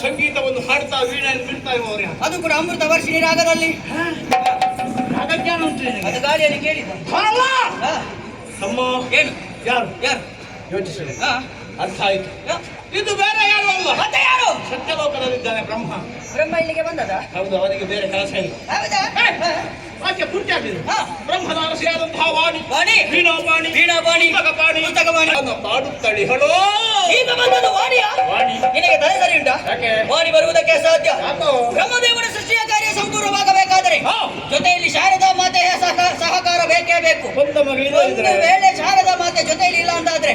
ಸಂಗೀತವನ್ನು ಹಾಡ್ತಾ ವೀಣೆಯನ್ನು ಬಿಡ್ತಾ ಇರುವವರು ಅದು ಕೂಡ ಅಮೃತ ವರ್ಷಿಣಿ ರಾಗದಲ್ಲಿ ರಾಗಜ್ಞಾನ ಉಂಟು ಅದು ಗಾಳಿಯಲ್ಲಿ ಕೇಳಿದ ಅಮ್ಮ ಏನು ಯಾರು ಯಾರು ಯೋಚಿಸಲಿ ಅರ್ಥ ಆಯ್ತು. ಇದು ಬೇರೆ ಯಾರು ಅಲ್ಲ, ಮತ್ತೆ ಯಾರು? ಸತ್ಯಲೋಕದಲ್ಲಿದ್ದಾನೆ ಬ್ರಹ್ಮ. ಬ್ರಹ್ಮ ಇಲ್ಲಿಗೆ ಬಂದದ? ಹೌದು, ಅವನಿಗೆ ಬೇರೆ ಕೆಲಸ ಇಲ್ಲ. ವಾಕ್ಯ ಪೂರ್ತಿ ಆಗಿದೆ. ಬ್ರಹ್ಮದ ಅರಸಿಯಾದಂತಹ ವಾಣಿ, ವಾಣಿ, ವೀಣಾಪಾಣಿ, ವೀಣಾಪಾಣಿ, ಪುಸ್ತಕಪಾಣಿ ಪಾಡುತ್ತಳಿ. ಹಲೋ, ಈಗ ಬಂದದ್ದು ವಾಣಿಯ? ವಾಣಿ ನಿನಗೆ ತಲೆ ಸರಿ ಉಂಟಾ? ವಾಣಿ ಬರುವುದಕ್ಕೆ ಸಾಧ್ಯ? ಬ್ರಹ್ಮದೇವನ ಸೃಷ್ಟಿಯ ಕಾರ್ಯ ಸಂಪೂರ್ಣವಾಗಬೇಕಾದರೆ ಜೊತೆಯಲ್ಲಿ ಶಾರದಾ ಮಾತೆಯ ಸಹಕಾರ ಬೇಕೇ ಬೇಕು. ಒಂದು ವೇಳೆ ಶಾರದಾ ಮಾತೆ ಜೊತೆಯಲ್ಲಿ ಇಲ್ಲ ಅಂತಾದ್ರೆ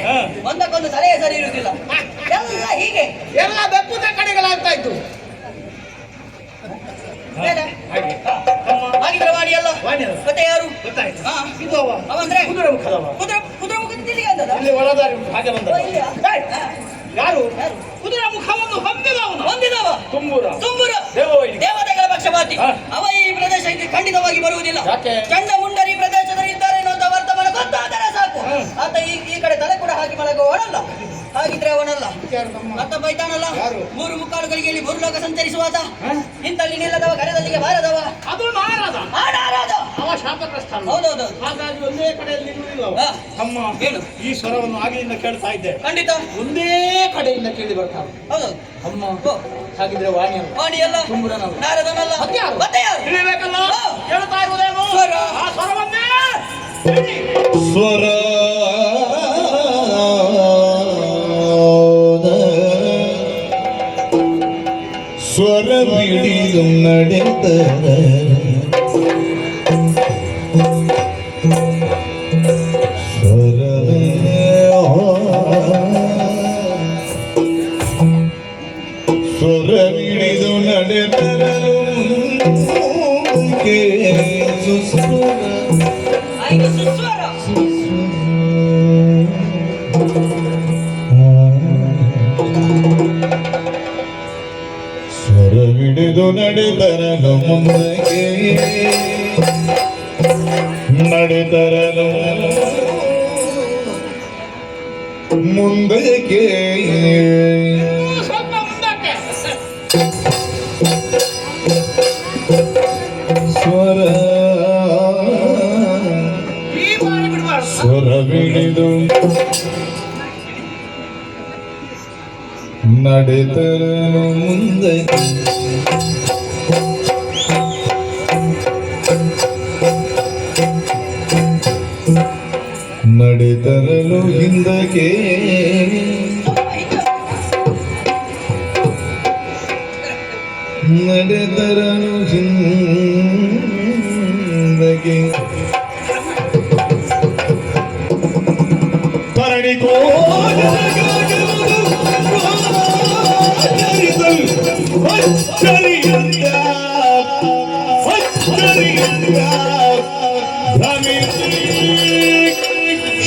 ಒಂದಕ್ಕೊಂದು ತಲೆಯ ಸರಿ ಇರುವುದಿಲ್ಲ. ಎಲ್ಲ ಹೀಗೆ ಎಲ್ಲ ಬೆಪ್ಪುದ ಕಡೆಗಳಾಗ್ತಾ ಇತ್ತು. ಹಾಗಿದ್ರೆ ವಾಣಿ ಅಲ್ಲ, ಮತ್ತೆ ಯಾರು ಗೊತ್ತಾಯ್ತು? ಅವಂದ್ರೆ ಕುದುರೆ ಮುಖದವ. ಕುದುರೆ ಮುಖದ ತಿಲ್ಲಿಗೆ ಅಂದದ? ಇಲ್ಲಿ ಒಳದಾರಿ ಹಾಗೆ ಬಂದ. ಯಾರು ಯಾರು? ಕುದುರೆ ಮುಖವನ್ನು ಹೊಂದಿದವನು. ಯಾಕೆ? ಚಂಡಮುಂಡರಿ ಪ್ರದೇಶದಲ್ಲಿ ಇದ್ದಾರೆ ಅನ್ನುವಂತ ವರ್ತಮಾನ ಗೊತ್ತಾದರೆ ಸಾಕು. ಆತ ಈ ಕಡೆ ತಲೆ ಕೂಡ ಹಾಕಿ ಮಲಗುವವನಲ್ಲ. ಹಾಗಿದ್ರೆ ಅವನಲ್ಲ ಮತ್ತ ಬೈತಾನಲ್ಲ. 3 ಮುಕ್ಕಾಲುಗಳಿಗೆ ಇಲ್ಲಿ ಭೂಲೋಕ ಸಂಚರಿಸುವಾತ ಇಂತಲ್ಲಿ ನಿಲ್ಲದವ ಕರೆದಲ್ಲಿಗೆ ಬಾರದವ ಅದು ನಾರದ ಅವ ಶಾಪಗ್ರಸ್ತ. ಹೌದೌದು. ಹಾಗಾಗಿ ಒಂದೇ ಕಡೆಯಲ್ಲಿ ನಿಲ್ಲುವುದಿಲ್ಲ ಅಮ್ಮ. ಏನು ಈ ಸ್ವರವನ್ನು ಆಗಿನಿಂದ ಕೇಳ್ತಾ ಇದ್ದೆ. ಖಂಡಿತ ಒಂದೇ ಕಡೆಯಿಂದ ಕೇಳಿ ಬರ್ತಾವೆ. ಹೌದೌದು ಅಮ್ಮ. ಹಾಗಿದ್ರೆ ವಾಣಿಯಲ್ಲ ನಾರದನಲ್ಲ ಮತ್ತೆ ಯಾರು ತಿಳಿಬೇಕಲ್ಲ. ಕೇಳ್ತಾ ಇರುವುದೇನು? ಸ್ವರ. ಆ ಸ್ವರವನ್ನೇ ಸ್ವರ ಸ್ವರ ಬಿಡಿದು ನಡೆದ ಸ್ವರ ಬಿಡಿದು ನಡೆದರಲು ಸುಸ್ವರ ಸ್ವರವಿಡಿದು ನಡೆದರನು ಮುಂದಕ್ಕೆ ನಡೆದರನು ಮುಂದಕ್ಕೆ ಸ್ವಲ್ಪ ಮುಂದಕ್ಕೆ. ಸ್ವರ ಈ ಮಾಡಿ ಬಿಡಬಾರ್ದು. ಸ್ವರವಿಡಿದು ನಡೆದರನು ಮುಂದಕ್ಕೆ ನಡೆದರಲು ಹಿಂದಕ್ಕೆ ನಡೆದರನು ಹಿಂದಕ್ಕೆ ತರಣಿಕೋ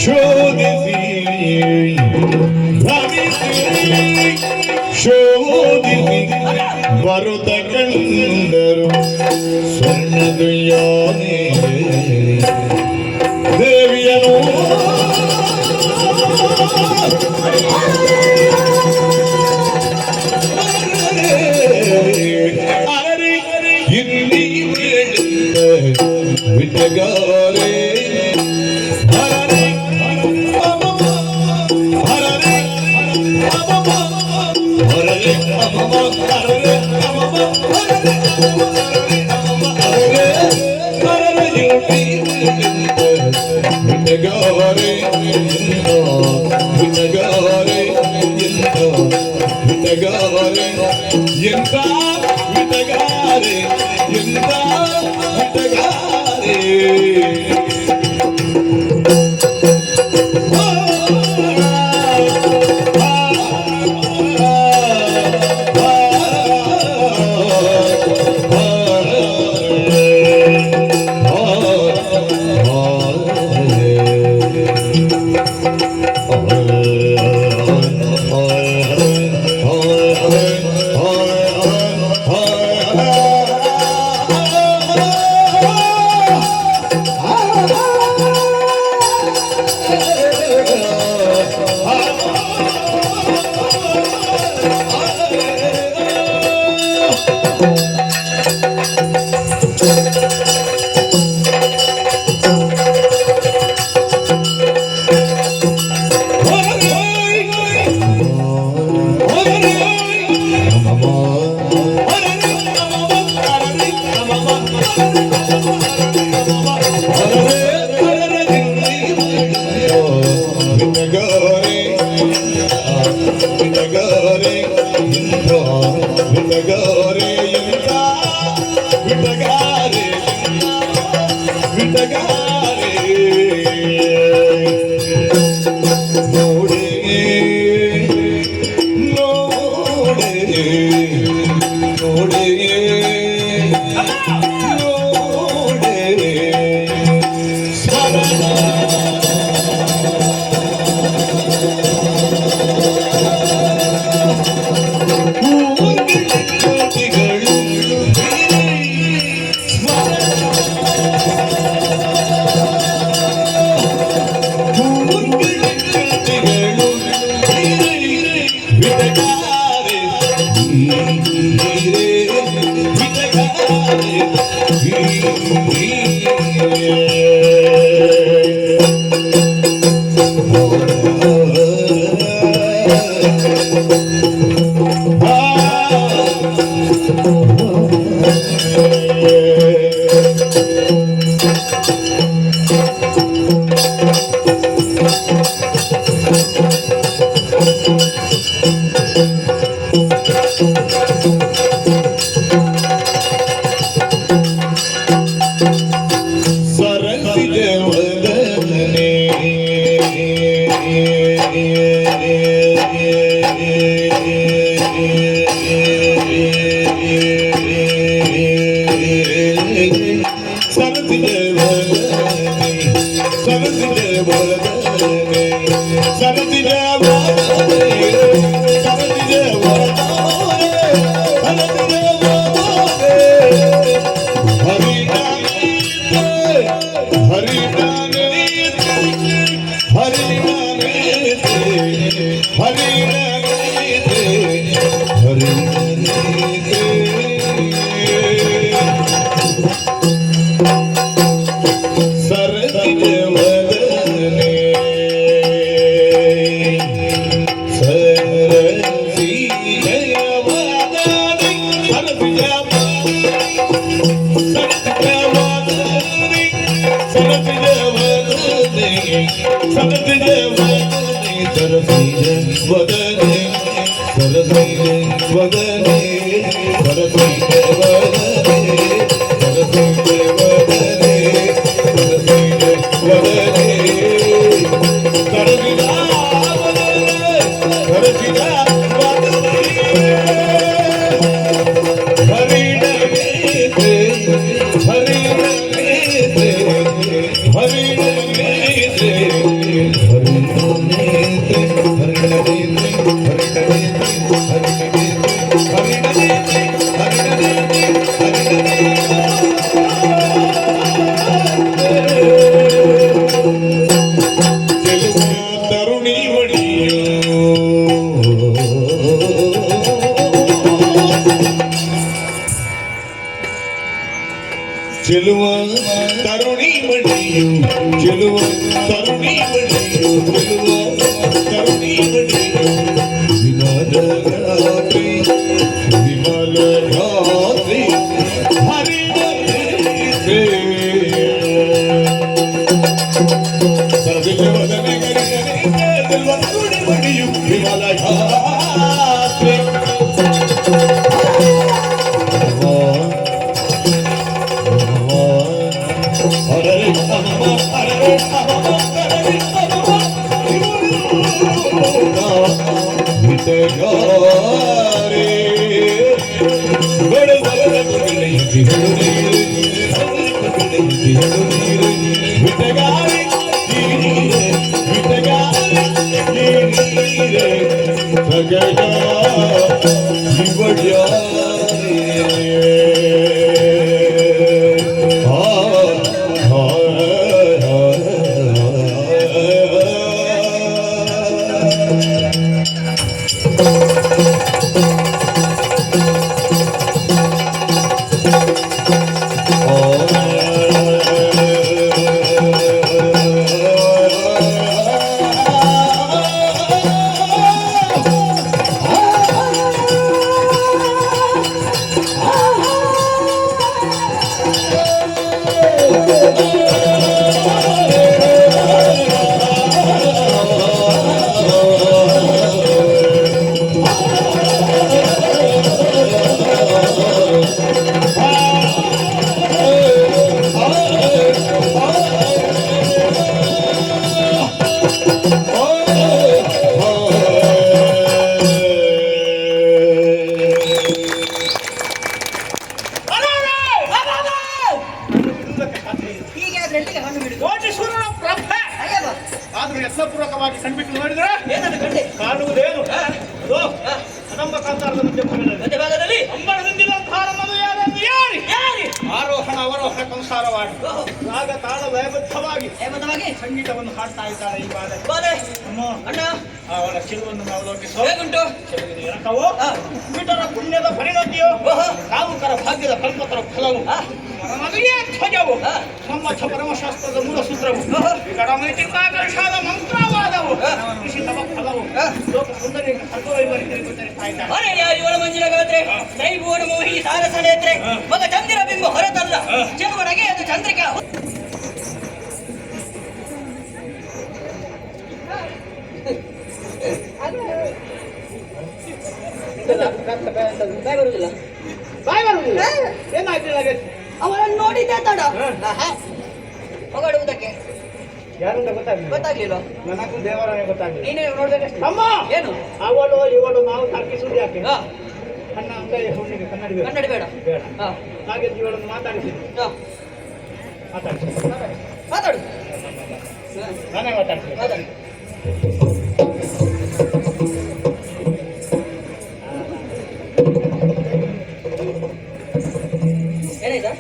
ಶೋಧಿಸಿ ಬರುತ್ತ ಕಂಡರು ಸ್ವರ್ಣದು ಯಾನೆ ದೇವಿಯನು ಅರೆ ಇಲ್ಲಿ ವಿಟಗಾರೆ ಹರರೆ ಹರರೆ ಹರರೆ ಎಂತ ವಿಟಗಾರೆ ಎಂತ ವಿಟಗಾರೆ ಚೆಲುವ ತರುಣಿ ಮಣಿಯು ಚೆಲುವ ತರುಣಿ ಮಣಿಯು ಚೆಲುವ ತರುಣಿ ಮಣಿಯು ವಿಮಲ ರಾತ್ರಿ ವಿಮಲ ರಾತ್ರಿ ಹರಿದ ಸರ್ವಿಜವದನೆ ಗರಿಗನೆ ತರುಣಿ ಮಣಿಯು ವಿಮಲ ರಾತ್ರಿ ಯತ್ನಪೂರ್ವಕವಾಗಿ ಕಣ್ಬಿಟ್ಟು ನೋಡಿದ್ರೆ ಏನದು ಕಂಡೆ ಕಾಣುವುದೇನು ಕದಂಬ ಕಾಂತಾರದ ಮಧ್ಯಭಾಗದಲ್ಲಿ ಅಂಬರದಿಂದಿರುವಂತಹ ಮದುವೆಯಾದದ್ದು ಯಾರಿ ಆರೋಹಣ ಅವರೋಹಣ ಸಂಸಾರವಾಗಿ ರಾಗ ತಾಳ ಲಯಬದ್ಧವಾಗಿ ಸಂಗೀತವನ್ನು ಹಾಡ್ತಾ ಇದ್ದಾಳೆ ಈ ಬಾಲೆ ಅಣ್ಣ ಅವಳ ಚಿರುವನ್ನು ನಾವು ಲೋಕಿಸೋ ಹೇಗುಂಟು ಚೆಲುವಿನ ಎರಕವೋ ಮಿಟರ ಪುಣ್ಯದ ಪರಿಣತಿಯೋ ಕಾಮುಕರ ಭಾಗ್ಯದ ಕಲ್ಪತರ ಫಲವು ಮದುವೆಯ ಧ್ವಜವು ಸಮ್ಮತ ಪರಮಶಾಸ್ತ್ರದ ಮೂಲ ಸೂತ್ರವು ಕಡಮೈತಿಕಾಕರ್ಷಾದ ಮಂತ್ರವಾದವು ಕೃಷಿ ತಮ ಫಲವು ಲೋಕ ಸುಂದರಿಯನ್ನು ಸರ್ವವೈವರಿಕರಿಗೆ ಗೊತ್ತರಿಸ್ತಾ ಇದ್ದಾಳೆ ಇವಳ ಮಂಜಿನ ಗಾತ್ರೆ ದೈವೋನ ಮೋಹಿ ಅರಸ ನೇತ್ರೆ ಮಗ ಚಂದಿರ ಬಿಂಬ ಹೊರತಲ್ಲ ಚೆಲುವನಗೆ ಅದು ಚಂದ್ರಿಕಾ ಅವರನ್ನು ನೋಡಿದ್ದೆ ತಡ ಹೊಗಡುವುದಕ್ಕೆ ಯಾರಂತ ಗೊತ್ತಾಗ್ಲಿಲ್ಲ ನನಗೂ ದೇವರೇ ಗೊತ್ತಾಗ್ಲಿಲ್ಲ. ನೀನೇ ನೋಡ್ಬೇಕಷ್ಟೇ. ಅಮ್ಮ ಏನು ಅವಳು ಇವಳು ನಾವು ತರ್ಕಿಸುವುದು ಯಾಕೆ? ಅಣ್ಣ ಅಂತ ಹುಣ್ಣಿಗೆ ಕನ್ನಡಿ ಬೇಡ. ಕನ್ನಡಿ ಬೇಡ. ಬೇಡ ಹಾ ಹಾಗೆ ಇವಳನ್ನು ಮಾತಾಡಿಸಿದ್ವಿ. ಮಾತಾಡಿಸಿ ಮಾತಾಡು ನಾನೇ ಮಾತಾಡ್ತೀನಿ. ಮಾತಾಡು ಏನಾಯ್ತಾ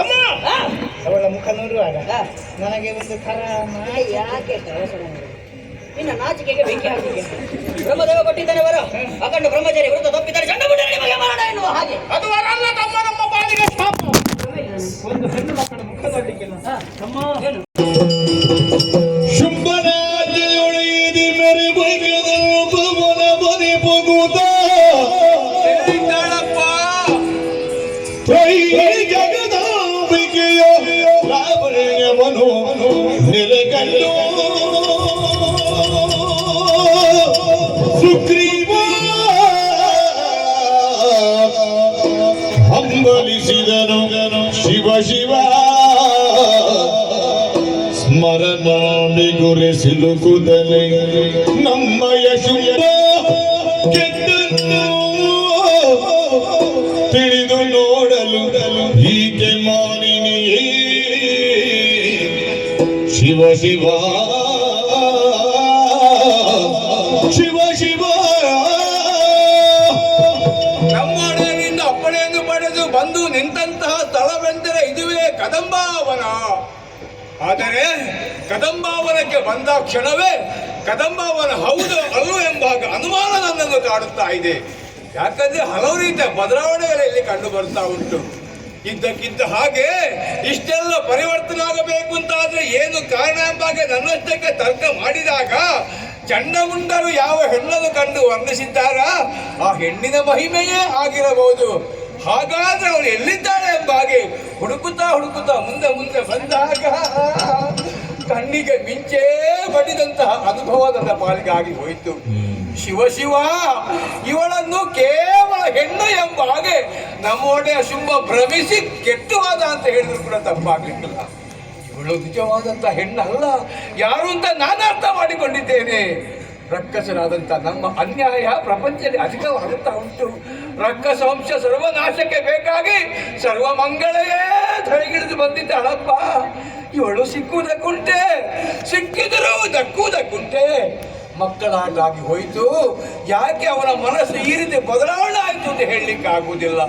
ಅಮ್ಮ ಅವಳ ಮುಖ ನೋಡುವಾಗ ನನಗೆ ಒಂದು ಥರ ಯಾಕೆ ನಿನ್ನ ನಾಚಿಕೆಗೆ ಬೆಂಕಿ ಹಾಕಿಗೆ ಬ್ರಹ್ಮದೇವ ಕೊಟ್ಟಿದ್ದಾನೆ ವರ ಅಖಂಡ ಬ್ರಹ್ಮಚಾರಿ ವೃತ್ತ ತಪ್ಪಿದ್ದಾರೆ ಚಂಡ ಬಿಟ್ಟರೆ ನಿಮಗೆ ಮರಣ ಎನ್ನುವ ಹಾಗೆ ಅದು ವರಲ್ಲ ತಮ್ಮ ನಮ್ಮ ಪಾಲಿಗೆ ಶಾಪ. ಒಂದು ಹೆಣ್ಣು ಮಕ್ಕಳ ಮುಖ ನೋಡ್ಲಿಕ್ಕಿಲ್ಲ ಅಮ್ಮ. ಏನು ಶುಂಭನಾದಿಯೊಳೆಯದಿ ಮೆರೆ ಬಗೆದೊಬ್ಬನ ಮನೆ ಹೋಗುತ್ತ ಜಗದಾಂಬಿಕೆಯ ಲಾವಣ್ಯವನು ನೆಲೆಗಂಡು ಸುಗ್ರೀವ ಹಂಬಲಿಸಿದನು ಶಿವ ಶಿವ ಸ್ಮರಣಾಂಬಿ ಗುರೆ ಸಿಲುಕುದಲೆ ನಮ್ಮಯ ಶುಂಭ ಕೆಟ್ಟನ್ನು ತಿಳಿದು ನೋಡಲು ಹೀಗೆ ಮಾನಿನಿಯೇ ಶಿವ ಶಿವ ಶಿವ ಶಿವ ನಮ್ಮೊಡೆಯಿಂದ ಅಪ್ಪಣೆಯನ್ನು ಪಡೆದು ಬಂದು ನಿಂತಹ ಸ್ಥಳವೆಂದರೆ ಇದುವೇ ಕದಂಬಾವನ. ಆದರೆ ಕದಂಬಾವನಕ್ಕೆ ಬಂದ ಕ್ಷಣವೇ ಕದಂಬಾವನ ಹೌದು ಅಲ್ಲೂ ಎಂಬಾಗ ಅನುಮಾನ ನನ್ನನ್ನು ಕಾಡುತ್ತಾ ಇದೆ. ಯಾಕಂದ್ರೆ ಹಲವು ರೀತಿಯ ಬದಲಾವಣೆಗಳು ಇಲ್ಲಿ ಕಂಡು ಬರ್ತಾ ಉಂಟು. ಇದ್ದಕ್ಕಿದ್ದ ಹಾಗೆ ಇಷ್ಟೆಲ್ಲ ಪರಿವರ್ತನೆ ಆಗಬೇಕು ಅಂತಾದ್ರೆ ಏನು ಕಾರಣ ಎಂಬಾಗೆ ನನ್ನಷ್ಟಕ್ಕೆ ತರ್ಕ ಮಾಡಿದಾಗ ಚಂಡಮುಂಡರು ಯಾವ ಹೆಣ್ಣನ್ನು ಕಂಡು ವರ್ಣಿಸಿದ್ದಾರ ಆ ಹೆಣ್ಣಿನ ಮಹಿಮೆಯೇ ಆಗಿರಬಹುದು. ಹಾಗಾದ್ರೆ ಅವಳು ಎಲ್ಲಿದ್ದಾಳೆ ಎಂಬಾಗೆ ಹುಡುಕುತ್ತಾ ಮುಂದೆ ಬಂದಾಗ ಕಣ್ಣಿಗೆ ಮಿಂಚೇ ಬಡಿದಂತಹ ಅನುಭವ ನನ್ನ ಪಾಲಿಗೆ ಆಗಿ ಹೋಯಿತು. ಶಿವ ಶಿವ ಇವಳನ್ನು ಕೇವಲ ಹೆಣ್ಣು ಎಂಬ ಹಾಗೆ ನಮ್ಮೊಡೆಯ ಶುಂಭ ಭ್ರಮಿಸಿ ಕೆಟ್ಟುವಾದ ಅಂತ ಹೇಳಿದ್ರು ಕೂಡ ತಪ್ಪಾಗ್ಲಿಕ್ಕಿಲ್ಲ. ಇವಳು ನಿಜವಾದಂತ ಹೆಣ್ಣಲ್ಲ, ಯಾರು ಅಂತ ನಾನು ಅರ್ಥ ಮಾಡಿಕೊಂಡಿದ್ದೇನೆ. ರಕ್ಕಸರಾದಂತ ನಮ್ಮ ಅನ್ಯಾಯ ಪ್ರಪಂಚದಲ್ಲಿ ಅಧಿಕವಾಗುತ್ತಾ ಉಂಟು. ರಕ್ಕಸ ವಂಶ ಸರ್ವನಾಶಕ್ಕೆ ಬೇಕಾಗಿ ಸರ್ವಮಂಗಳೆಯೇ ಧರೆಗಿಳಿದು ಬಂದಿದ್ದಾಳಪ್ಪ. ಇವಳು ಸಿಕ್ಕುವುದಕ್ಕುಂಟೆ, ಸಿಕ್ಕಿದರೂ ದಕ್ಕುವುದಕ್ಕುಂಟೆ. ಮಕ್ಕಳಾಗಿ ಹೋಯಿತು. ಯಾಕೆ ಅವನ ಮನಸ್ಸು ಈ ರೀತಿ ಬದಲಾವಣೆ ಆಯಿತು ಅಂತ ಹೇಳಲಿಕ್ಕೆ ಆಗುವುದಿಲ್ಲ.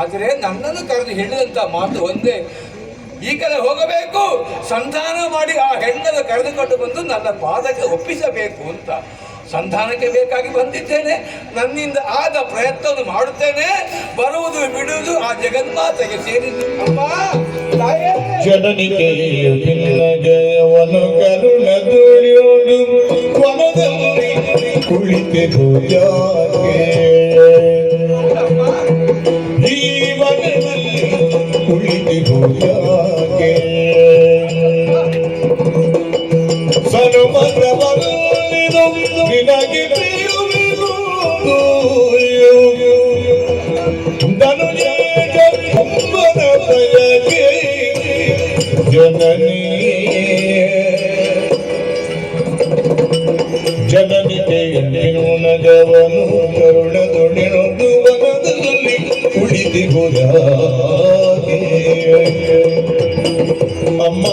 ಆದರೆ ನನ್ನನ್ನು ಕರೆದು ಹೇಳಿದಂತ ಮಾತು ಒಂದೇ, ಈ ಕಡೆ ಹೋಗಬೇಕು, ಸಂಧಾನ ಮಾಡಿ ಆ ಹೆಣ್ಣನ್ನು ಕರೆದುಕೊಂಡು ಬಂದು ನನ್ನ ಪಾದಕ್ಕೆ ಒಪ್ಪಿಸಬೇಕು ಅಂತ. ಸಂಧಾನಕ್ಕೆ ಬೇಕಾಗಿ ಬಂದಿದ್ದೇನೆ. ನನ್ನಿಂದ ಆದ ಪ್ರಯತ್ನವನ್ನು ಮಾಡುತ್ತೇನೆ. ಬರುವುದು ಬಿಡುವುದು ಆ ಜಗನ್ಮಾತೆಗೆ ಸೇರಿದ್ದು. ಅಮ್ಮ ತಾಯೇ, ಜನನಿಕೆಯು ನಿನ್ನಗೆಯವನು ಕರುಣ ದುಡಿಯೋಡು ವನದಲ್ಲಿ ಕುಳಿತೆ ಹೋಯಾಕೆ ಈ ವನದಲ್ಲಿ ಕುಳಿತೆ ಹೋಯಾಕೆ ಸನುಮಂದ್ರವರಲ್ಲಿದು ನಿನಗೆ ಪ್ರಿಯುವೆನು ಧನುಜೇಜ ಕುಂಭನ ಬಯಕೆ ಜನನಿಗೆ ನಗವನು ಕರುಣದೊಡೆನೊಂದು ವನದಲ್ಲಿ ಕುಳಿತಿ ಹೋದಾಗೆ ಅಮ್ಮ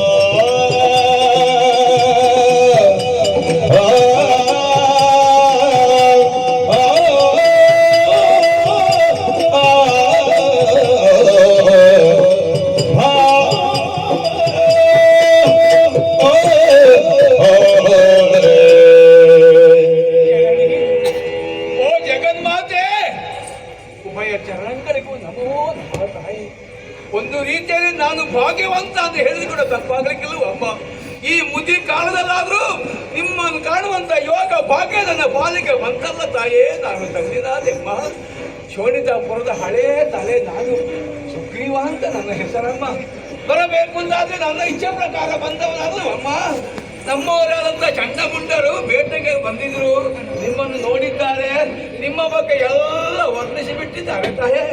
ಒಂದು ರೀತಿಯಲ್ಲಿ ನಾನು ಭಾಗ್ಯವಂತ ಅಂತ ಹೇಳಿದ್ರು ಕೂಡ ತಪ್ಪಾಗಲಿಕ್ಕಿಲ್ಲ ಅಮ್ಮ. ಈ ಮುದಿ ಕಾಲದಲ್ಲಾದ್ರೂ ನಿಮ್ಮನ್ನು ಕಾಣುವಂತ ಯೋಗ ಭಾಗ್ಯ ನನ್ನ ಪಾಲಿಗೆ ಬಂತಲ್ಲ ತಾಯೇ. ನಾನು ತಂದಿನಾದೆಮ್ಮ. ಶೋಣಿತಾಪುರದ ಹಳೇ ತಲೆ ನಾನು ಸುಗ್ರೀವ ಅಂತ ನನ್ನ ಹೆಸರಮ್ಮ. ಬರಬೇಕು ಅಂತಾದ್ರೆ ನನ್ನ ಇಚ್ಛೆ ಪ್ರಕಾರ ಬಂದವನಾದ್ರು ಅಮ್ಮ. ನಮ್ಮವರಾದಂತ ಚಂಡಮುಂಡರು ಬೇಟೆಗೆ ಬಂದಿದ್ರು, ನಿಮ್ಮನ್ನು ನೋಡಿದ್ದಾರೆ, ನಿಮ್ಮ ಬಗ್ಗೆ ಎಲ್ಲ ವರ್ಣಿಸಿ ಬಿಟ್ಟಿದ್ದಾರೆ ತಾಯೇ.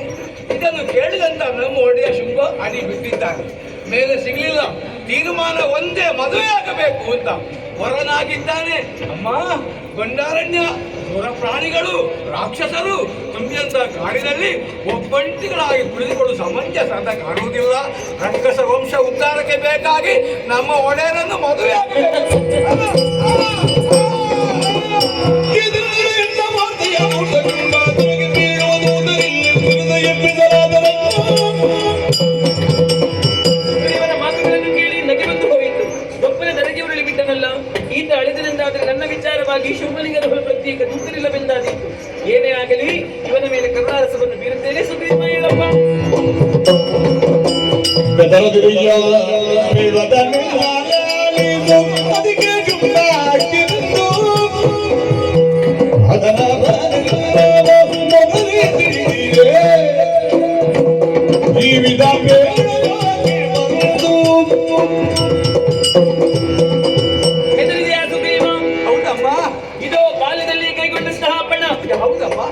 ಇದನ್ನು ಕೇಳಿದಂತ ನಮ್ಮ ಒಡೆಯ ಶುಂಭ ಅಡಿ ಬಿಟ್ಟಿದ್ದಾರೆ. ಮೇಲೆ ಸಿಗ್ಲಿಲ್ಲ, ತೀರ್ಮಾನ ಒಂದೇ, ಮದುವೆ ಆಗಬೇಕು ಅಂತ ವರನಾಗಿದ್ದಾನೆ. ಅಮ್ಮ, ಗಂಡಾರಣ್ಯ ದೂರ ಪ್ರಾಣಿಗಳು ರಾಕ್ಷಸರು ತುಂಬಿದಂತ ಕಾಡಿನಲ್ಲಿ ಒಬ್ಬಂಟಿಗಳಾಗಿ ಕುಳಿತುಕೊಂಡು ಸಮಂಜಸ ಅಂತ ಕಾಣುವುದಿಲ್ಲ. ರಾಕ್ಷಸ ವಂಶ ಉದ್ಧಾರಕ್ಕೆ ಬೇಕಾಗಿ ನಮ್ಮ ಒಡೆಯರನ್ನು ಮದುವೆ ಆಗಬೇಕು. ಈತ ಅಳಿದನೆಂದಾದರೆ ನನ್ನ ವಿಚಾರವಾಗಿ ಶುಭಲಿಂಗದ ಹೊಲ ಪ್ರತ್ಯೇಕ ದುಃಖರಿಲ್ಲವೆಂದಾದೀತು. ಏನೇ ಆಗಲಿ ಇವನ ಮೇಲೆ ಕರುಣಾರಸವನ್ನು ಬೀರುತ್ತೇನೆ. ಸುಗ್ರೀವ ಹೇಳಪ್ಪ.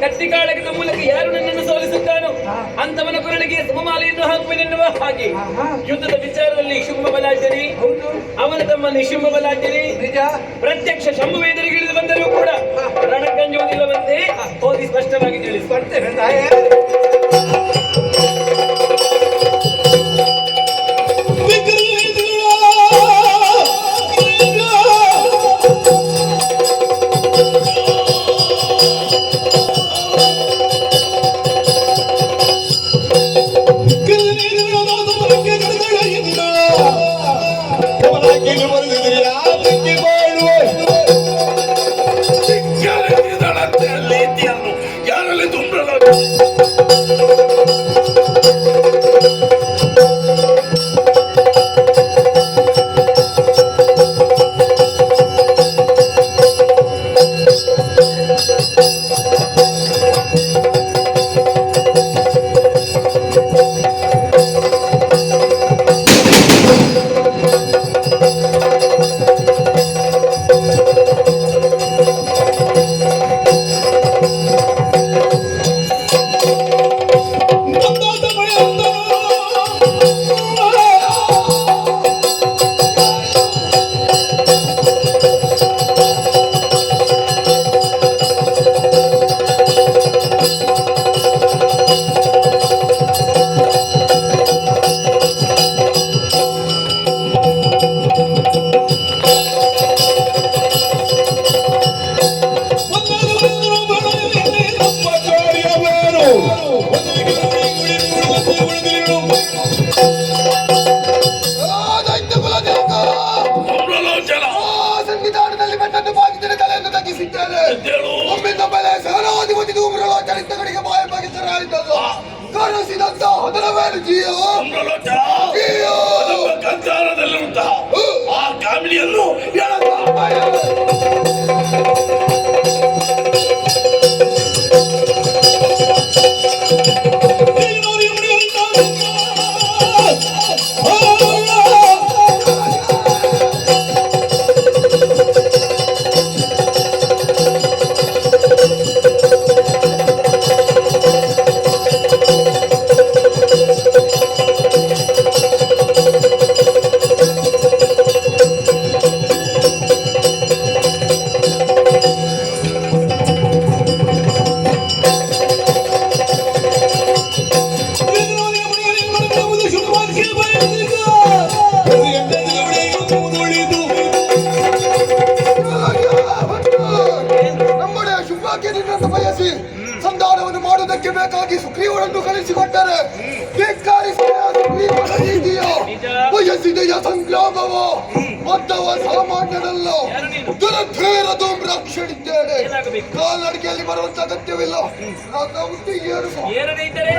ಕತ್ತಿಕಾಳಗದ ಮೂಲಕ ಯಾರು ನನ್ನನ್ನು ಸೋಲಿಸುತ್ತಾನೋ ಅಂತವನ ಕೊರಳಿಗೆ ಸಮಮಾಲೆಯನ್ನು ಹಾಕುವೆನೆನ್ನುವ ಹಾಗೆ ಯುದ್ಧದ ವಿಚಾರದಲ್ಲಿ ಶುಂಭ ಬಲಾಢ್ಯನೇ, ಅವನ ತಮ್ಮ ನಿಶುಂಭ ಬಲಾಢ್ಯನೇ ಪ್ರತ್ಯಕ್ಷ ಶಂಭುವೇದರಿಗೆ ಇಳಿದು ಬಂದರೂ ಕೂಡ ರಣಕಂಜುವುದಿಲ್ಲವಂತೆ ಓದಿ ಸ್ಪಷ್ಟವಾಗಿ ತಿಳಿಸಿಕೊಡ್ತೇನೆ. ಆ ಕಾಮಿಡಿಯನ್ನು ಸಂಧಾನವನ್ನು ಮಾಡುವುದಕ್ಕೆ ಬೇಕಾಗಿ ಸುಗ್ರೀವನನ್ನು ಕಳಿಸಿಕೊಟ್ಟರೆ ಬಯಸಿದೆಯ ಸಂಗ್ರಾಮವೋ ಮದ್ದವ ಸಾಮಾನ್ಯನಲ್ಲ, ದುರಧೇರ ಧೂಮ್ರಾಕ್ಷಣಿದ್ದೇನೆ. ಕಾಲ್ನಡಿಗೆಯಲ್ಲಿ ಬರುವಂತ ಅಗತ್ಯವಿಲ್ಲ. ನನ್ನ ಬುದ್ಧಿ ಏರದಿದ್ದರೆ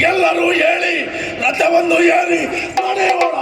ಎಲ್ಲರೂ ಹೇಳಿ ರಥವನ್ನು ಏರಿ ನಡೆಯೋಣ.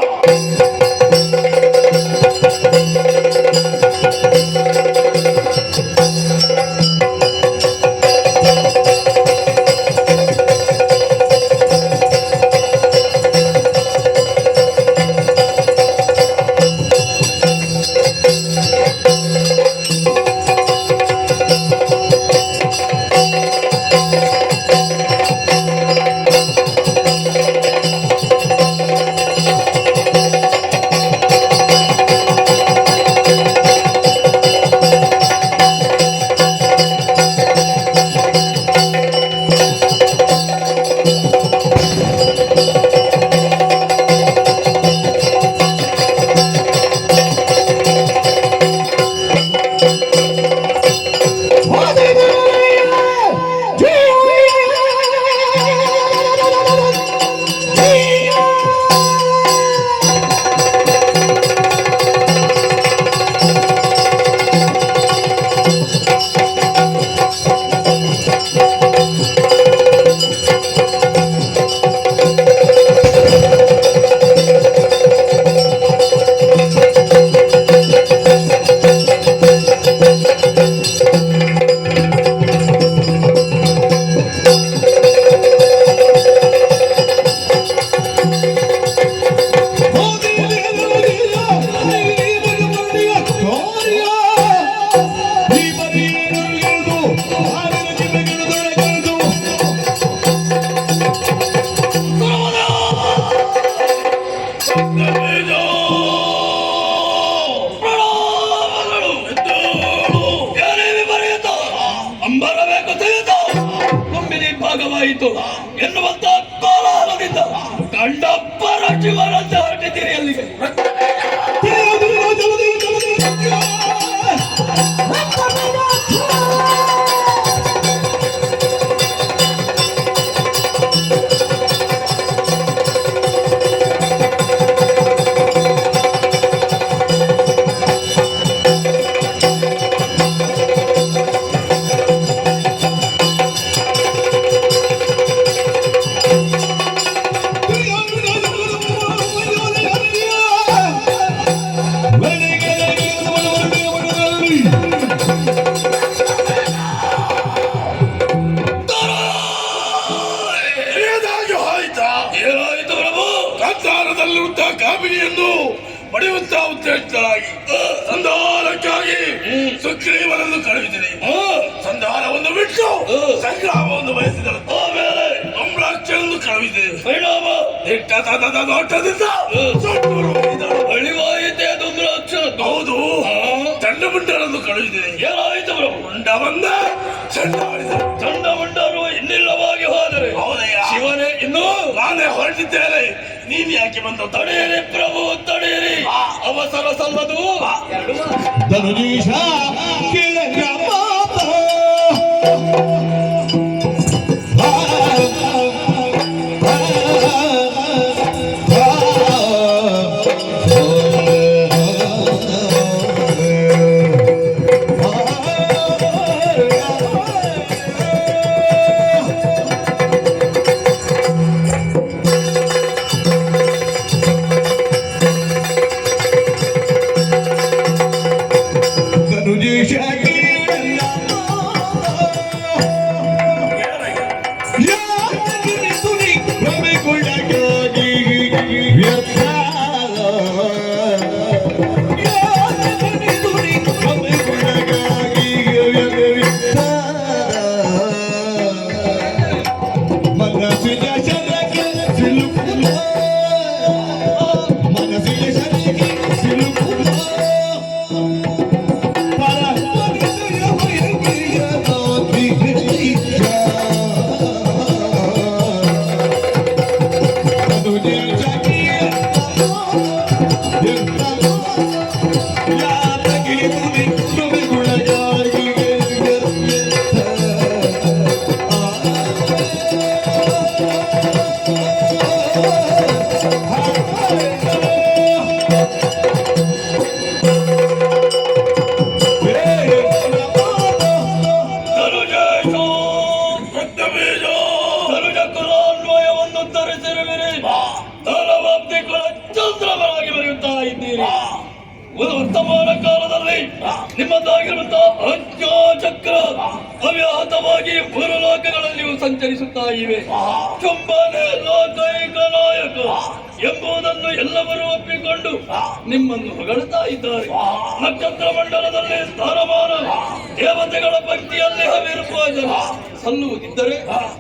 ಆಯಿತು ಎನ್ನುವಂತ ಕೋಲಾಹಲದಿಂದ ಕಂಡಪ್ಪರ ಜೀವನದ ಹೊರಟಿದ್ದೀರಿ ಅಲ್ಲಿಗೆ. ಏನಾಯಿತು ಪ್ರಭು? ಕಾಂತಾರದಲ್ಲಿರುತ್ತ ಕಾಮಿನಿಯನ್ನು ಪಡೆಯುತ್ತಾ ಉದ್ದೇಶಿಸಲಾಗಿ ಸಂಧಾನಕ್ಕಾಗಿ ಸುಗ್ರೀವನನ್ನು ಕಳುಹಿಸಿದೆ. ಸಂಧಾನವನ್ನು ಬಿಟ್ಟು ಸಂಗ್ರಾಮವನ್ನು ಬಯಸಿದರು. ಆಮೇಲೆ ಅಮ್ರಾಕ್ಷರನ್ನು ಕಳುಹಿಸಿದೆ. ಪರಿಣಾಮ ನೋಟದಿಂದ ಅಳಿವಾಯಿತೆ ದುಮ್ರಾಕ್ಷ. ಹೌದು, ಚಂಡಮುಂಡರನ್ನು ಕಳುಹಿಸಿದೆ. ಏನಾಯಿತು ಪ್ರಭು? ಮುಂಡ ಬಂದ ಚಂಡಮುಂಡರು ಇನ್ನಿಲ್ಲವಾಗಿ ಹೋದರೆ ಶಿವನೇ ಇನ್ನು ನಾನೇ ಹೊರಟಿದ್ದೇನೆ. ನೀನ್ ಯಾಕೆ ಬಂದ? ತಡೆಯಿರಿ ಪ್ರಭು, ತಡೆಯಿರಿ, ಅವಸರ ಸಲ್ಲದು. ಧನುಜೀಶ ಕೇಳಂಗ ವರ್ತಮಾನ ಕಾಲದಲ್ಲಿ ನಿಮ್ಮದಾಗಿರುವಂತಹ ಅಜ್ಞಾಚಕ್ರ ಅವ್ಯಾಹತವಾಗಿ ಮೂರು ಲೋಕಗಳಲ್ಲಿಯೂ ಸಂಚರಿಸುತ್ತಾ ಇವೆ. ಚುಂಬನೆ ಲೋಕೈಕ ನಾಯಕ ಎಂಬುದನ್ನು ಎಲ್ಲವರು ಒಪ್ಪಿಕೊಂಡು ನಿಮ್ಮನ್ನು ಹೊಗಳ್ತಾ ಇದ್ದಾರೆ. ನಕ್ಷತ್ರ ಮಂಡಲದಲ್ಲಿ ಸ್ಥಾನಮಾನ, ದೇವತೆಗಳ ಭಕ್ತಿಯಲ್ಲಿ ಹವಿರ್ಭೋಜನ ಸಲ್ಲುವುದಿದ್ದರೆ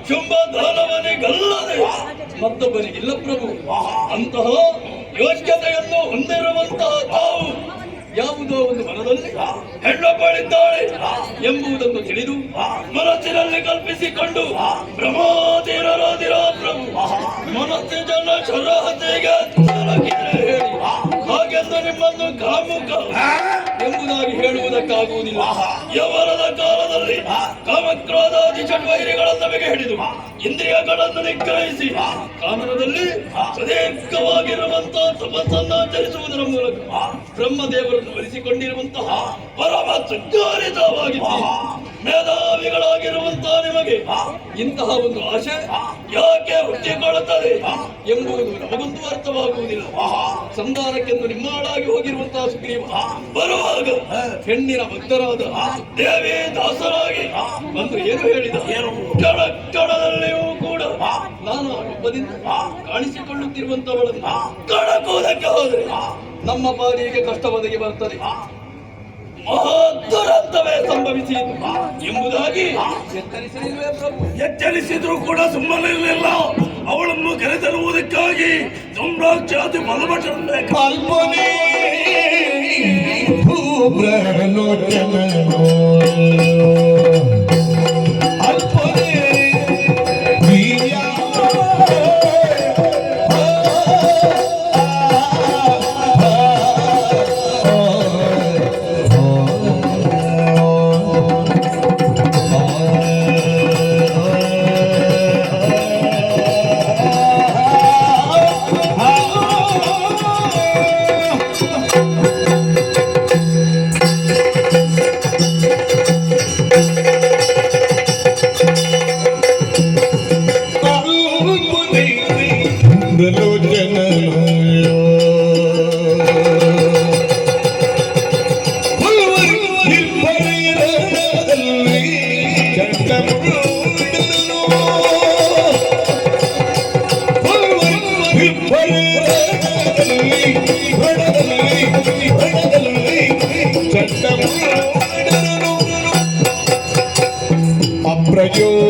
ಚುಂಬ ದಾನವನಿಗಲ್ಲದೆ ಮತ್ತೊಬ್ಬನಿಗಿಲ್ಲ ಪ್ರಭು. ಅಂತಹ ಯೋಗ್ಯತೆಯನ್ನು ಹೊಂದಿರುವಂತಹ ತಾವು ಯಾವುದೋ ಒಂದು ಮನದಲ್ಲಿ ಹೆಣ್ಣೊಬ್ಬಳಿದ್ದಾಳೆ ಎಂಬುದನ್ನು ತಿಳಿದು ಮನಸ್ಸಿನಲ್ಲಿ ಕಲ್ಪಿಸಿಕೊಂಡು ಭ್ರಮಾತೀರರಾದಿರ ಪ್ರಭು ಮನಸ್ಸು ಜನ ಶರಹತೆಗೆ ಹೇಳಿ ಹಾಗೆಂದು ನಿಮ್ಮನ್ನು ಕಾಮುಕ ಎಂಬುದಾಗಿ ಹೇಳುವುದಕ್ಕಾಗುವುದಿಲ್ಲ. ಯವರದ ಕಾಲದಲ್ಲಿ ಕಾಮಕ್ರೋಧಾದಿ ಚಟುವಟಿಕೆಗಳನ್ನು ನಮಗೆ ಹಿಡಿದು ಇಂದ್ರಿಯಗಳನ್ನು ನಿಗ್ರಹಿಸಿ ಕಾನನದಲ್ಲಿ ಸುದೀರ್ಘವಾಗಿರುವಂತಹ ತಪಸ್ಸನ್ನು ಆಚರಿಸುವುದರ ಮೂಲಕ ಬ್ರಹ್ಮದೇವರನ್ನು ವರಿಸಿಕೊಂಡಿರುವಂತಹ ಪರಮ ಸುಜ್ಞಾನಿತವಾಗಿದ್ದೀರಿ. ಮೇಧಾವಿಗಳಾಗಿರುವಂತಹ ನಿಮಗೆ ಇಂತಹ ಒಂದು ಆಶೆ ಯಾಕೆ ಹುಟ್ಟಿಕೊಳ್ಳುತ್ತದೆ ಎಂಬುದು ನಮಗೊಂದು ಅರ್ಥವಾಗುವುದಿಲ್ಲ. ಸಂಧಾನಕ್ಕೆಂದು ನಿಮ್ಮಾಳಾಗಿ ಹೋಗಿರುವಂತಹ ಸುಗ್ರೀವ ಬರುವಾಗ ಹೆಣ್ಣಿನ ಭಕ್ತರಾದ ದೇವಿ ದಾಸರಾಗಿ ಬಂದು ಏನು ಹೇಳಿದ? ಕಡದಲ್ಲಿಯೂ ಕೂಡ ನಾನು ಒಬ್ಬದಿಂದ ಕಾಣಿಸಿಕೊಳ್ಳುತ್ತಿರುವಂತವಳನ್ನು ಕಡಕುವುದಕ್ಕೆ ಹೋದರೆ ನಮ್ಮ ಪಾಲಿಗೆ ಕಷ್ಟ ಒದಗಿ ಬರುತ್ತದೆ, ಮಹಾದುರಂತವೇ ಸಂಭವಿಸಿ ಎಂಬುದಾಗಿ ಎಚ್ಚರಿಸಲಿಲ್ವೇ ಪ್ರಭು? ಎಚ್ಚರಿಸಿದ್ರು ಕೂಡ ಸುಮ್ಮನಿರಲಿಲ್ಲ. ಅವಳನ್ನು ಕರೆತರುವುದಕ್ಕಾಗಿ ಸಮ್ರಾಕ್ಷಾತಿ ಬಲಭಟರನ್ನೇ ಕಲ್ಪನೆ ಅಲ್ಪನೆ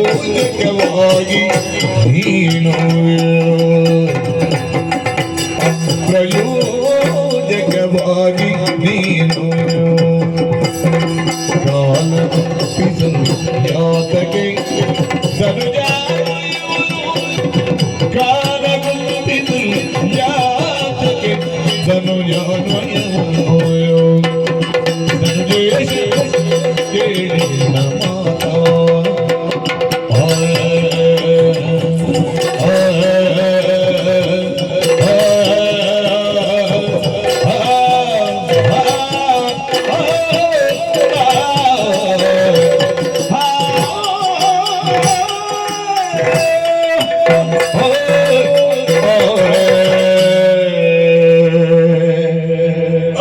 ಅಪ್ರಯೋಜಕವಾಗಿ ನೀನು ಅಪ್ರಯೋಜಕವಾಗಿ ನೀನು ಕಾಲ ಯಾತಕ್ಕೆ ಕಾಲಗುತ್ತಿದು ಯಾತಕ್ಕೆ ಧನುಜಾನ್ವಯೋ ಸಂದೇಶ ಕೇಳಿದ ಮಾತಾ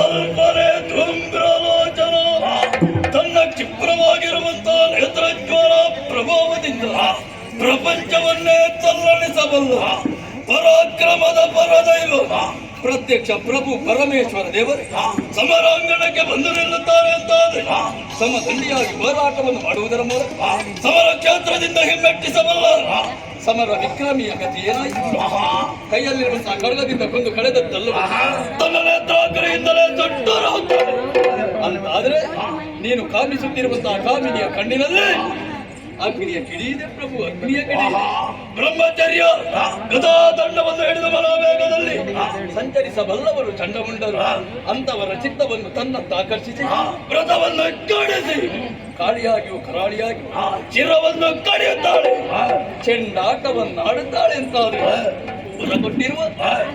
ಅಲ್ಪರೆ ಧೂಮ್ರಲೋಚನ ತನ್ನ ಕ್ಷಿಪ್ರವಾಗಿರುವಂತಹ ನೇತ್ರಜ್ವರ ಪ್ರಭಾವದಿಂದ ಪ್ರಪಂಚವನ್ನೇ ತಲ್ಲಣಿಸಬಲ್ಲ ಪರಾಕ್ರಮದ ಪರದೈವ ಪ್ರತ್ಯಕ್ಷ ಪ್ರಭು ಪರಮೇಶ್ವರ ದೇವರು ಸಮರಾಂಗಣಕ್ಕೆ ಬಂದು ನಿಲ್ಲುತ್ತಾರೆ ಅಂತಾದ್ರೆ ಸಮದಂಡಿಯಾಗಿ ಹೋರಾಟವನ್ನು ಮಾಡುವುದರ ಮೂಲಕ ಸಮರ ಕ್ಷೇತ್ರದಿಂದ ಹಿಮ್ಮೆಟ್ಟಿಸಬಲ್ಲ ಸಮರ ವಿಕ್ರಮಿಯ ಗತಿ ಏನಾಯಿತು? ಕೈಯಲ್ಲಿರುವಂತಹ ಖಡ್ಗದಿಂದ ಕೊಂದು ಕಳೆದದ್ದಲ್ಲ ತನ್ನ ನೇತ್ರಾಗ್ರೆಯಿಂದಲೇ ದೊಡ್ಡರು ಅಂತಾದ್ರೆ ನೀನು ಕಾಮಿಸುತ್ತಿರುವಂತಹ ಕಾಮಿನಿಯ ಕಣ್ಣಿನಲ್ಲಿ ಅಗ್ನಿಯ ಕಿಡಿಯಿದೆ ಪ್ರಭು, ಅಗ್ನಿಯ ಕಿಡಿ. ಬ್ರಹ್ಮಚರ್ಯ ಗದಾದಂಡವನ್ನು ಹಿಡಿದು ಮನೋವೇಗದಲ್ಲಿ ಸಂಚರಿಸಬಲ್ಲವರು ಚಂಡಮುಂಡರು. ಅಂತವರ ಚಿತ್ತವನ್ನು ತನ್ನತ್ತ ಆಕರ್ಷಿಸಿ ವ್ರತವನ್ನು ಕಡಿಸಿ ಕಾಳಿಯಾಗಿಯೂ ಕರಾಳಿಯಾಗಿ ಚಿರವನ್ನು ಕಡಿಯುತ್ತಾಳೆ, ಚೆಂಡಾಟವನ್ನಾಡುತ್ತಾಳೆ ಅಂತಾದ್ರೆ ಕೊಟ್ಟಿರುವ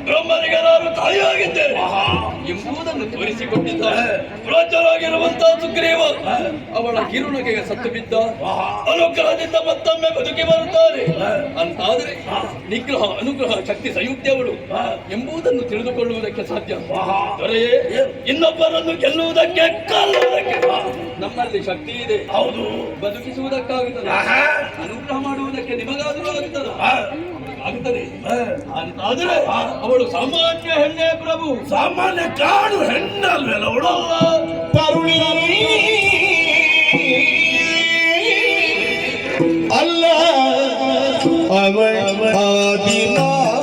ಬ್ರಹ್ಮನಿಗೆ ನಾನು ತಾಯಿಯಾಗಿದ್ದೇನೆ ಎಂಬುದನ್ನು ತೋರಿಸಿಕೊಟ್ಟಿದ್ದಾಳೆ. ರಾಜರಾಗಿರುವಂತಹ ಸುಗ್ರೀವ ಅವಳ ಕಿರುನಗೆಗೆ ಸತ್ತು ಬಿದ್ದ ಅನುಗ್ರಹದಿಂದ ಮತ್ತೊಮ್ಮೆ ಬದುಕಿ ಬರುತ್ತಾರೆ ಅಂತಾದ್ರೆ ನಿಗ್ರಹ ಅನುಗ್ರಹ ಶಕ್ತಿ ಸಂಯುಕ್ತವಳು ಎಂಬುದನ್ನು ತಿಳಿದುಕೊಳ್ಳುವುದಕ್ಕೆ ಸಾಧ್ಯ. ದೊರೆಯೇ, ಇನ್ನೊಬ್ಬರನ್ನು ಗೆಲ್ಲುವುದಕ್ಕೆ ಕಲ್ಲುವುದಕ್ಕೆ ನಮ್ಮಲ್ಲಿ ಶಕ್ತಿ ಇದೆ. ಹೌದು, ಬದುಕಿಸುವುದಕ್ಕಾಗುತ್ತದೆ, ಅನುಗ್ರಹ ಮಾಡುವುದಕ್ಕೆ ನಿಮಗಾದರೂ ಆಗುತ್ತದೆ ಅಂತಾದ್ರೆ ಅವಳು ಸಾಮಾನ್ಯ ಹೆಣ್ಣೆ ಪ್ರಭು. ಸಾಮಾನ್ಯ ಕಾಡು ಹೆಣ್ಣಲ್ವಲ್ಲ ಅವಳಲ್ಲ. ತರುಣಿ ಅಲ್ಲ ಅವಳ ಆದಿಮಾಯೆ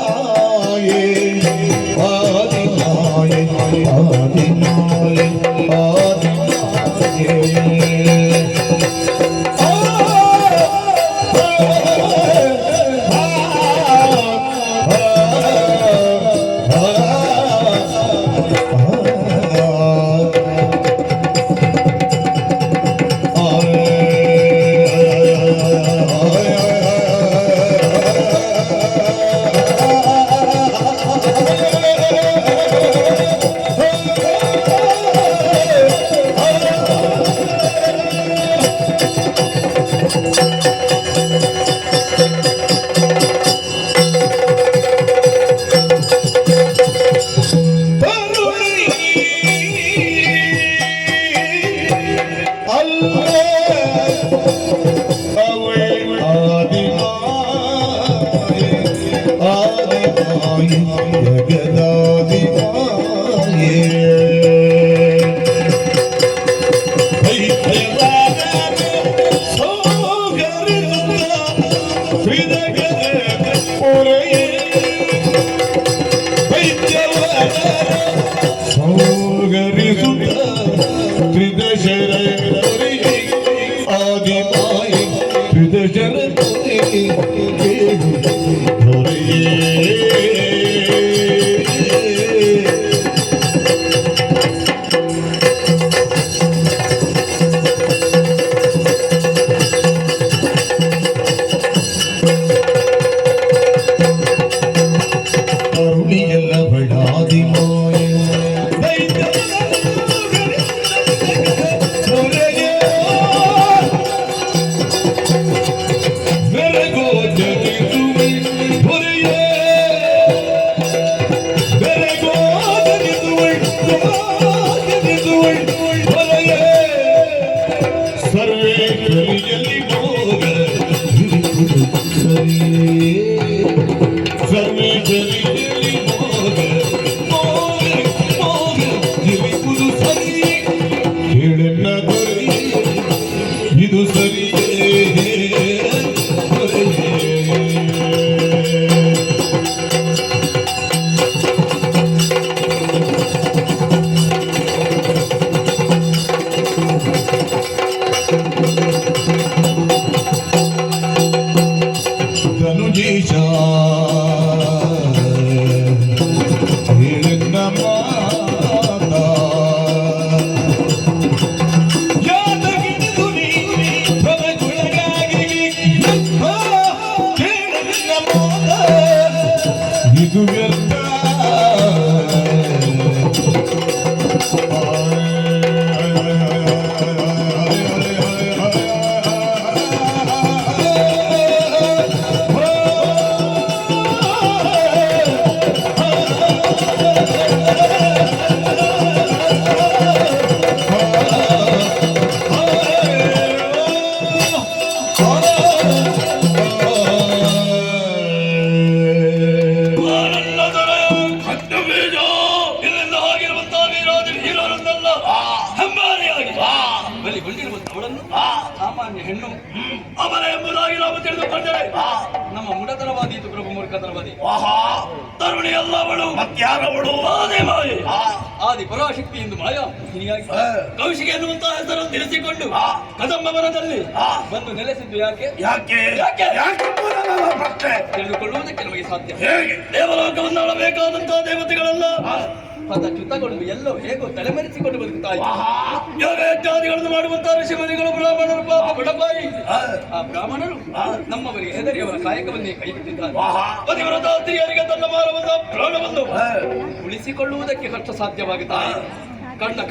ಆದಿಮಾಯೆ ಆದಿಮಾಯೆ ಸರ್ವೇ ಜಲಿ ಮೋಗ ಮೋಗ ಮೋಗ ತಿಳಿಯುವುದು ಸರಿ ಹೇಳೆನ್ನ ದೊರೆ ಇದು ಸರಿಯೇ ಧನುಜೀಶ ಹೇಳನ್ನ ಮಾತ ಯಾದಗಿರಿದು ನೀ ಪ್ರಭುಗಳಾಗಿ ಹೇಳನ್ನ ಮಾತ ಇದು ವ್ಯರ್ಥ ಸಾಮಾನ್ಯ ಹೆಣ್ಣು ಅವನ ಎಂಬುದಾಗಿ ನಾವು ತಿಳಿದುಕೊಂಡರೆ ನಮ್ಮ ಮುಡತನವಾದೀತು ಪ್ರಭು ಮೂರ್ಖತನವಾದಿ ತರುಣಿ ಅಲ್ಲವಳು ಮತ್ಯಾರವಳು ಆದಿ ಮಾಯೆ ಆದಿ ಪರಾಶಕ್ತಿ ಎಂದು ಮಾಯಾ ಹಿನಿಯಾಗಿ ಕೌಶಿಕ ಎನ್ನುವಂತಹ ಹೆಸರನ್ನು ತಿಳಿಸಿಕೊಂಡು ಕದಂಬ ವನದಲ್ಲಿ ಬಂದು ನೆಲೆಸಿದ್ದು ಯಾಕೆ ಯಾಕೆ ಯಾಕೆ ಯಾಕೆ ಪ್ರಶ್ನೆ ತಿಳಿದುಕೊಳ್ಳುವುದಕ್ಕೆ ನಮಗೆ ಸಾಧ್ಯ ಹೇಗೆ ದೇವಲೋಕವನ್ನು ಆಳಬೇಕಾದಂತಹ ದೇವತೆಗಳೆಲ್ಲ ಪದಚ್ಯುತಗೊಂಡು ಎಲ್ಲೋ ಹೇಗೋ ತಲೆಮರೆಸಿಕೊಂಡು ಬದುಕುತ್ತಾ ಯೋಗ ಯಜ್ಞಾದಿಗಳನ್ನು ಮಾಡುವಂತಹ ಋಷಿಮುನಿಗಳು ಬ್ರಾಹ್ಮಣರು ಪಾಪ ಬಡಪಾಯಿ ಆ ಬ್ರಾಹ್ಮಣರು ನಮ್ಮವರಿಗೆ ಹೆದರಿ ಅವರ ಕಾಯಕವನ್ನೇ ಕೈಬಿಟ್ಟಿದ್ದಾರೆ ಪತಿವ್ರತ ಸ್ತ್ರೀಯರಿಗೆ ತನ್ನ ಮಾನವನ್ನ ಪ್ರಾಣವನ್ನು ಉಳಿಸಿಕೊಳ್ಳುವುದಕ್ಕೆ ಕಷ್ಟ ಸಾಧ್ಯವಾಗುತ್ತಾರೆ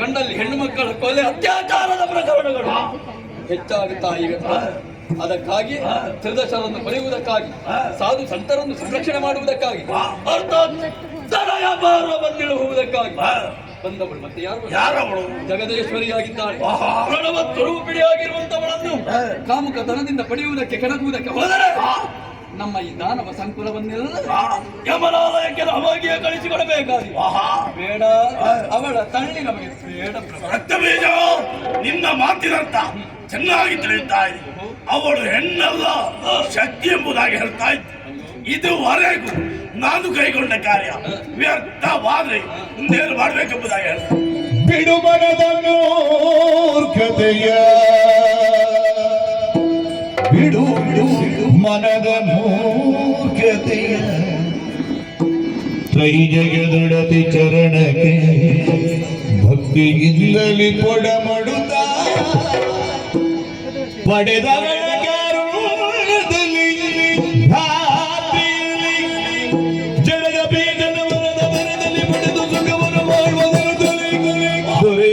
ಕಂಡಲ್ಲಿ ಹೆಣ್ಣು ಮಕ್ಕಳ ಕೊಲೆ ಅತ್ಯಾಚಾರದ ಪ್ರಕರಣಗಳು ಹೆಚ್ಚಾಗುತ್ತಾ ಇವೆ ಅದಕ್ಕಾಗಿ ತ್ರಿದಶರನ್ನು ಕೊಲೆಯುವುದಕ್ಕಾಗಿ ಸಾಧು ಸಂತರನ್ನು ಸಂರಕ್ಷಣೆ ಮಾಡುವುದಕ್ಕಾಗಿ ಅರ್ಥಾತ್ ಬಂದಿಳುವುದಕ್ಕಾಗಿ ಬಂದವಳು ಮತ್ತೆ ಯಾರವಳು ಜಗದೇಶ್ವರಿಯಾಗಿದ್ದಾಳೆ ಪ್ರಣವ ಸ್ವರೂಪಿಣಿಯಾಗಿರುವಂತವಳನ್ನು ಕಾಮುಕತನದಿಂದ ಪಡೆಯುವುದಕ್ಕೆ ಕೆಣಕುವುದಕ್ಕೆ ಹೋದರೆ ನಮ್ಮ ಈ ದಾನವ ಸಂಕುಲವನ್ನೆಲ್ಲ ಯಮನಾಲಯಕ್ಕೆ ನಾವಾಗಿಯೇ ಕಳಿಸಿಕೊಡಬೇಕಾಗಿ ಬೇಡ ಅವಳ ತಳ್ಳಿ ನಮಗೆ ಬೇಡ ರಕ್ತಬೀಜ ನಿನ್ನ ಮಾತಿನರ್ಥ ಚೆನ್ನಾಗಿ ತಿಳಿಯುತ್ತಾ ಇದೆ ಅವಳು ಹೆಣ್ಣಲ್ಲ ಶಕ್ತಿ ಎಂಬುದಾಗಿ ಹೇಳ್ತಾ ಇತ್ತು ಇದುವರೆಗೂ ನಾನು ಕೈಗೊಂಡ ಕಾರ್ಯ ವ್ಯರ್ಥವಾದ್ರೆ ಮುಂದೇನು ಮಾಡಬೇಕೆಂಬುದಾಗಿ ಹೇಳ್ತಾ ಬಿಡು ಮನದ ಮೂರ್ಖತೆಯ ಬಿಡು ಮನದ ಮೂರ್ಖತೆಯ ತ್ರೈಜಗದೊಡತಿ ಚರಣಕ್ಕೆ ಭಕ್ತಿಯಿಂದಲಿ ಕೊಡಮಡುತ್ತ ಪಡೆದವಳ ಕಾರುಣ್ಯದಲ್ಲಿ ಭ್ರಾಂತಿಯಲ್ಲಿ ಜಡದ ಬೀಜನ ವರದ ಮರದಲ್ಲಿ ಪಡೆದು ಸುಖವನ್ನು ಮಾಡುವುದರ ದೊರೆ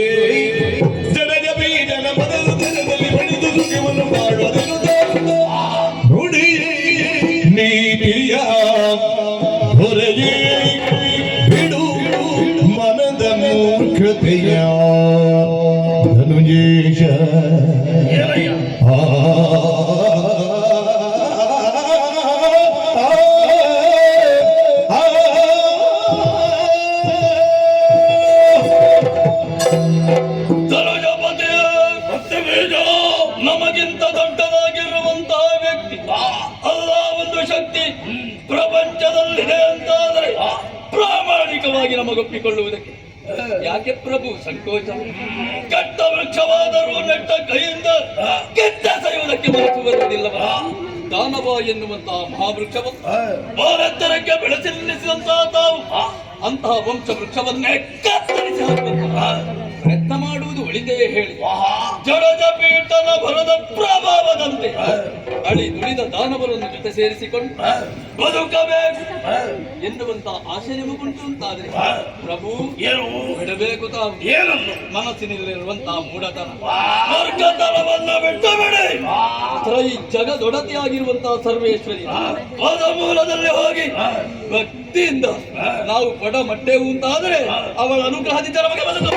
ಜಡದ ಬೀಜನ ಮರದ ದರದಲ್ಲಿ ಪಡೆದು ಸುಖವನ್ನು ಮಾಡುವುದನ್ನು ನುಡಿ ನೀತಿಯ ಹೊರಗೆ ಬಿಡು ಮನದ ಮೂರ್ಖತೆಯ ಧನುಜೇಶ ನಮಗಿಂತ ದೊಡ್ಡದಾಗಿರುವಂತಹ ವ್ಯಕ್ತಿ ಅಲ್ಲ ಒಂದು ಶಕ್ತಿ ಪ್ರಪಂಚದಲ್ಲಿದೆ ಅಂತಾದರೆ ಪ್ರಾಮಾಣಿಕವಾಗಿ ನಮಗೊಪ್ಪಿಕೊಳ್ಳುವುದಕ್ಕೆ ಯಾಕೆ ಪ್ರಭು ಸಂಕೋಚ ಕಟ್ಟ ವೃಕ್ಷವಾದರೂ ನೆಟ್ಟ ಕೈಯಿಂದ ಕೆತ್ತೆಸೆಯುವುದಕ್ಕೆ ಮನಸ್ಸು ಬರುವುದಿಲ್ಲವ ದಾನವ ಎನ್ನುವಂತಹ ಮಹಾವೃಕ್ಷವನ್ನು ಭಾರತರಕ್ಕೆ ಬೆಳೆಸಿ ನಿಲ್ಲಿಸಿದಂತಹ ತಾವು ಅಂತಹ ವಂಶ ವೃಕ್ಷವನ್ನೇ ಕತ್ತರಿಸಿ ಹಾಕುವಂತಹ ಪ್ರಯತ್ನ ಮಾಡುವುದು ಒಳಿದೇ ಹೇಳಿ ಜಡಜ ಪೀಠನ ಬರದ ಪ್ರಭಾವದಂತೆ ಅಳಿ ದುಳಿದ ದಾನವರನ್ನು ಜೊತೆ ಸೇರಿಸಿಕೊಂಡು ಬದುಕಬೇಕು ಎನ್ನುವಂತಹ ಆಶೆ ನಿಮಗುಂಟು ಅಂತಾದ್ರೆ ಪ್ರಭು ಬಿಡಬೇಕು ತಾವು ಮನಸ್ಸಿನಲ್ಲಿರುವಂತಹ ಮೂಢತನ ಮಾರ್ಗತನವನ್ನು ಬಿಟ್ಟು ಬಿಡಿ ತ್ರೈ ಜಗದೊಡತಿಯಾಗಿರುವಂತಹ ಸರ್ವೇಶ್ವರಿ ಪದ ಮೂಲದಲ್ಲಿ ಹೋಗಿ ಭಕ್ತಿಯಿಂದ ನಾವು ಪಡ ಮಟ್ಟೆವು ಅಂತಾದ್ರೆ ಅವಳ ಅನುಗ್ರಹದಿಂದ ನಮಗೆ ಬದುಕು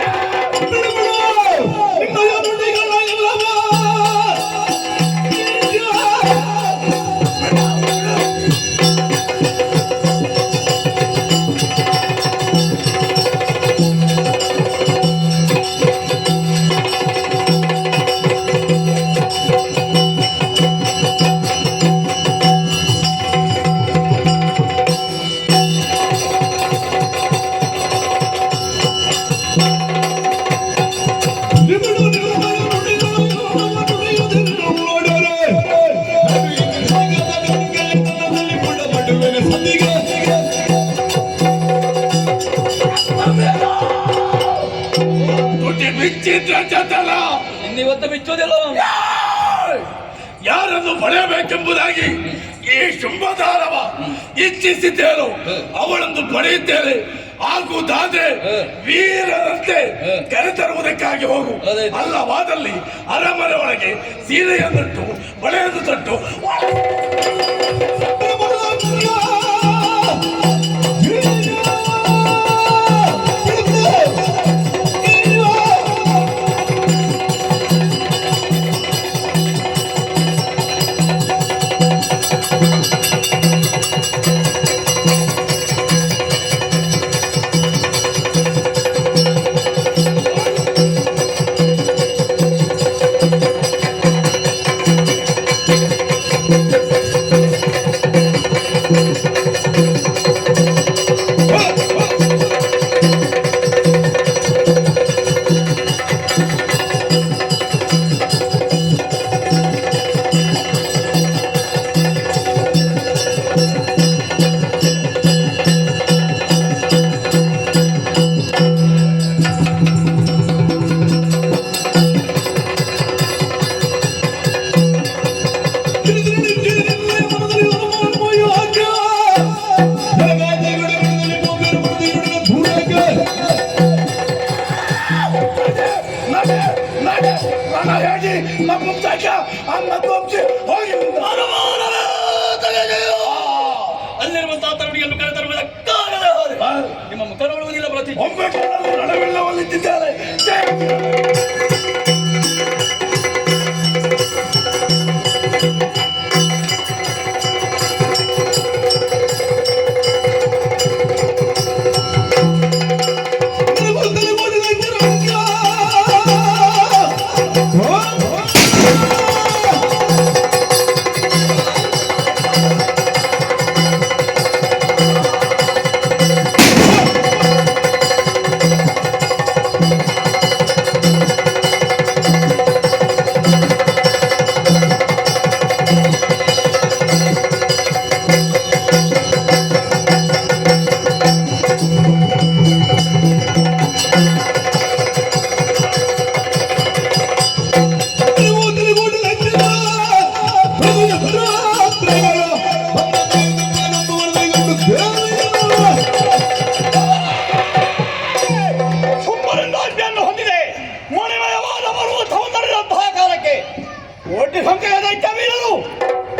ಯಾರನ್ನು ಪಡೆಯಬೇಕೆಂಬುದಾಗಿ ಈ ಶುಂಭದಾರವ ಇಚ್ಛಿಸಿದ್ದೇನು ಅವಳನ್ನು ಪಡೆಯುತ್ತೇನೆ. ಆಗುವುದಾದ್ರೆ ವೀರರಂತೆ ಕರೆತರುವುದಕ್ಕಾಗಿ ಹೋಗು. ಅಲ್ಲವಾದಲ್ಲಿ ಅರಮನೆ ಒಳಗೆ ಸೀರೆಯನ್ನಿಟ್ಟು ಬಳೆಯನ್ನು ತೊಟ್ಟು ಅಲ್ಲಿರುವಂತಹ ತರುಣಿಯನ್ನು ಕರೆತರುವುದಕ್ಕಾಗದೆ ಹೋದೆ. ನಿಮ್ಮ ಮುಖ ನೋಡುವುದಿಲ್ಲ ಪ್ರತಿ ರಣವಿಲ್ಲವಲ್ಲಿದ್ದಾರೆ.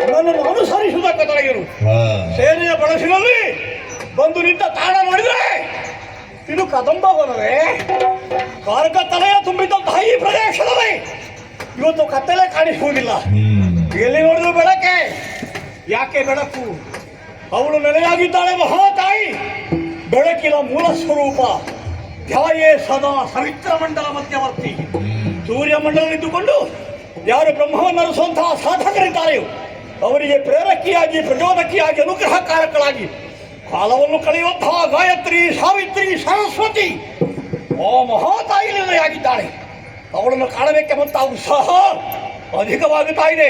ನನ್ನನ್ನು ಅನುಸರಿಸುವುದಕ್ಕೆ ತೊಡಗಿರು. ಸೇನೆಯ ಬಳಸಿನಲ್ಲಿ ಬಂದು ನಿಂತ ತಾಣ ನೋಡಿದ್ರೆ ಇದು ಕದಂಬವನವೇ? ಕಾರ್ಕ ತಲೆಯ ತುಂಬಿದಂತಹ ಈ ಪ್ರದೇಶದಲ್ಲಿ ಇವತ್ತು ಕತ್ತಲೆ ಕಾಣಿಸುವುದಿಲ್ಲ. ಎಲ್ಲಿ ನೋಡಿದ್ರು ಬೆಳಕೆ. ಯಾಕೆ ಬೆಳಕು? ಅವಳು ನೆಲೆಯಾಗಿದ್ದಾಳೆ ಮಹಾತಾಯಿ. ಬೆಳಕಿನ ಮೂಲ ಸ್ವರೂಪ ಧ್ಯಾಯೇ ಸದಾ ಸವಿತ್ರ ಮಂಡಲ ಮಧ್ಯವರ್ತಿ. ಸೂರ್ಯಮಂಡಲದಲ್ಲಿದ್ದುಕೊಂಡು ಯಾರು ಬ್ರಹ್ಮವನ್ನು ಅರಸುವಂತಹ ಸಾಧಕರಿದ್ದಾರೆಯೋ ಅವರಿಗೆ ಪ್ರೇರಕಿಯಾಗಿ, ಪ್ರಚೋದಕಿಯಾಗಿ, ಅನುಗ್ರಹಕಾರಕಳಾಗಿ ಕಾಲವನ್ನು ಕಳೆಯುವಂತಹ ಗಾಯತ್ರಿ, ಸಾವಿತ್ರಿ, ಸರಸ್ವತಿ ಆ ಮಹಾತಾಯಿ ನೆಲೆಯಾಗಿದ್ದಾಳೆ. ಅವಳನ್ನು ಕಾಣಬೇಕೆಂಬಂತ ಉತ್ಸಾಹ ಅಧಿಕವಾಗುತ್ತಾ ಇದೆ.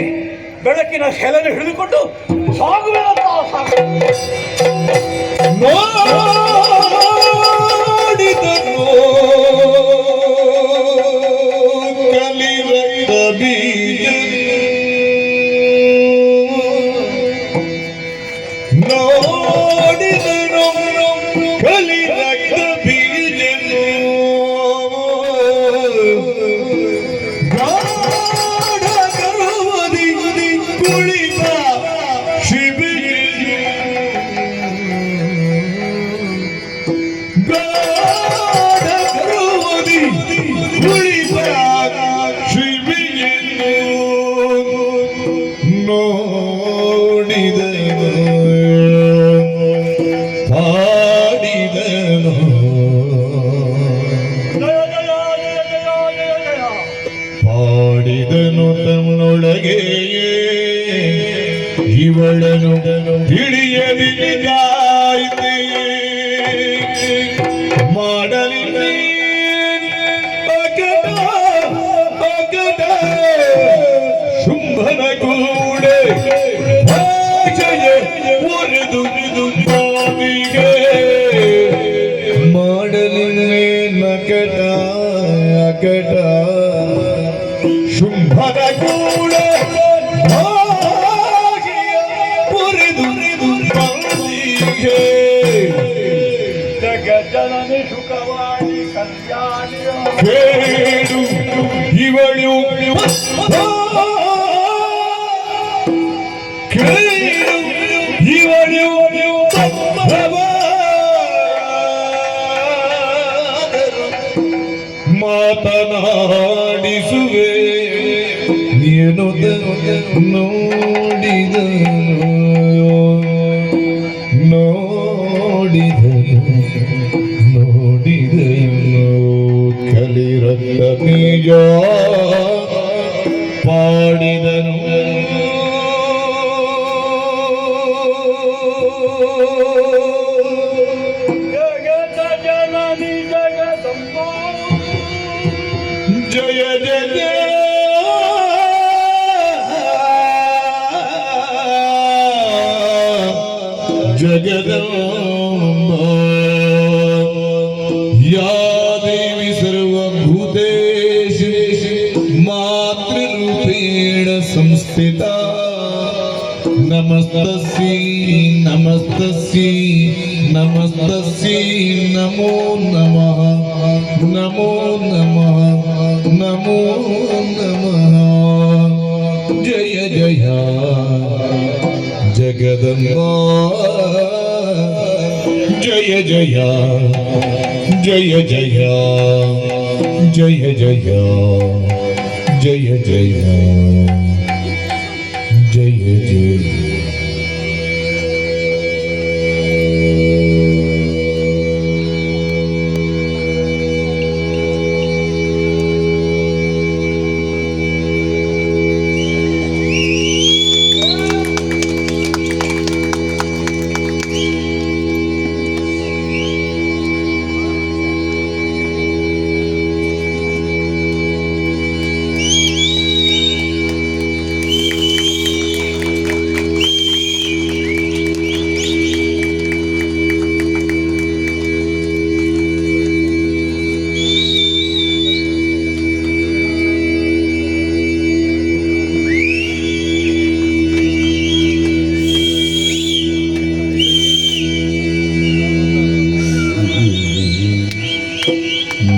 ಬೆಳಕಿನ ಶೆಲೆಯನ್ನು ಹಿಡಿದುಕೊಂಡು ಸಾಗುವಂತಹ ಇವಳನು ತಿಳಿಯಲಿದ್ದಾಯಿತೆ ಮಾಡಲಿ ಶುಂಭನ ಕೂಡೆ ಒರೆದು ಸ್ವಾಮಿಗೆ ಮಾಡಲಿ ನಕಟ ಅಕಟ ಶುಂಭನ ಕೂಡೆ ಮಾತನಾಡಿಸುವೆ ಎನ್ನುತ್ತ ನೋಡಿದನು ಕಲಿರತ್ತ ಬೀಜ ಪಾಡಿದನು ಜಯ ಜಯ ಜಗದಂಬ ಯಾ ದೇವಿ ಸರ್ವಭೂತೇಷು ಮಾತೃರೂಪೇಣ ಸಂಸ್ಥಿತ ನಮಸ್ತಸ್ಯೈ ನಮಸ್ತಸ್ಯೈ ನಮಸ್ತಸ್ಯೈ ನಮೋ ನಮಃ ನಮೋ ನಮಃ ನಮೋ ನಮಃ ಜಯ ಜಯ ಜಗದಂಬಾ ಜಯ ಜಯ ಜಯ ಜಯ ಜಯ ಜಯ ಜಯ ಜಯ ಜಯ ಜಯ ಜಯ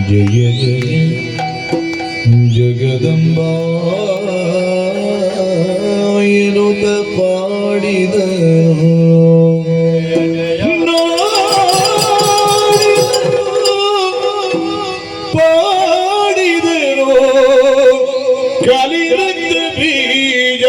ಜಯ ಜಗದಂಬಾ ಎನ್ನುತ್ತ ಪಾಡಿದ ಪಾಡಿದರೋ ಕಲಿರತ್ತ ಬೀಜ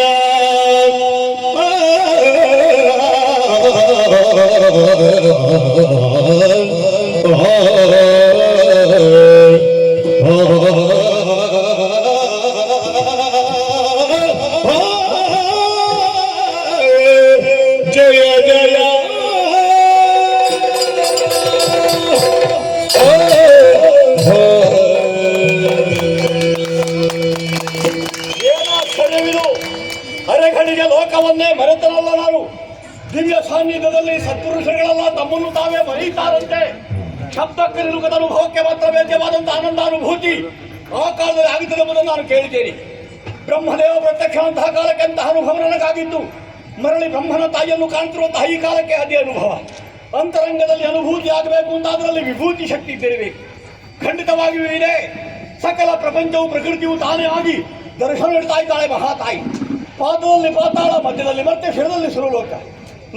ಜಯ ಜಯ ಏನಾಶ್ಚರ್ಯವಿದು, ಅರೆಘಡಿಗೆ ಲೋಕವನ್ನೇ ಮರೆತನಲ್ಲ ನಾನು. ದಿವ್ಯ ಸಾನ್ನಿಧ್ಯದಲ್ಲಿ ಸತ್ಪುರುಷಗಳೆಲ್ಲ ತಮ್ಮನ್ನು ತಾವೇ ಮರೆಯುತ್ತಾರಂತೆ. ಶಬ್ದಕ್ಕೆ ನಿಲುಕದ ಅನುಭವಕ್ಕೆ ಮಾತ್ರ ವೇದ್ಯವಾದಂತಹ ಆನಂದಾನುಭೂತಿ ಆ ಕಾಲದಲ್ಲಿ ಆಗುತ್ತದೆ ಎಂಬುದನ್ನು ನಾನು ಕೇಳಿದ್ದೇನೆ. ಬ್ರಹ್ಮದೇವ ಪ್ರತ್ಯಕ್ಷ ಅಂತಹ ಕಾಲಕ್ಕೆ ಅಂತಹ ಅನುಭವ ನನಗಾಗಿದ್ದು, ಮರಳಿ ಬ್ರಹ್ಮನ ತಾಯಿಯನ್ನು ಕಾಣ್ತಿರುವಂತಹ ಈ ಕಾಲಕ್ಕೆ ಅದೇ ಅನುಭವ. ಅಂತರಂಗದಲ್ಲಿ ಅನುಭೂತಿ ಆಗಬೇಕು ಅಂತ ಅದರಲ್ಲಿ ವಿಭೂತಿ ಶಕ್ತಿ ತೆರಬೇಕು. ಖಂಡಿತವಾಗಿಯೂ ಇದೆ. ಸಕಲ ಪ್ರಪಂಚವು ಪ್ರಕೃತಿಯು ತಾನೇ ಆಗಿ ದರ್ಶನ ನೀಡ್ತಾ ಇದ್ದಾಳೆ ಮಹಾತಾಯಿ. ಪಾದದಲ್ಲಿ ಪಾತಾಳ, ಮಧ್ಯದಲ್ಲಿ ಮತ್ತೆ ಶಿರದಲ್ಲಿ ಸುರಲೋಕ.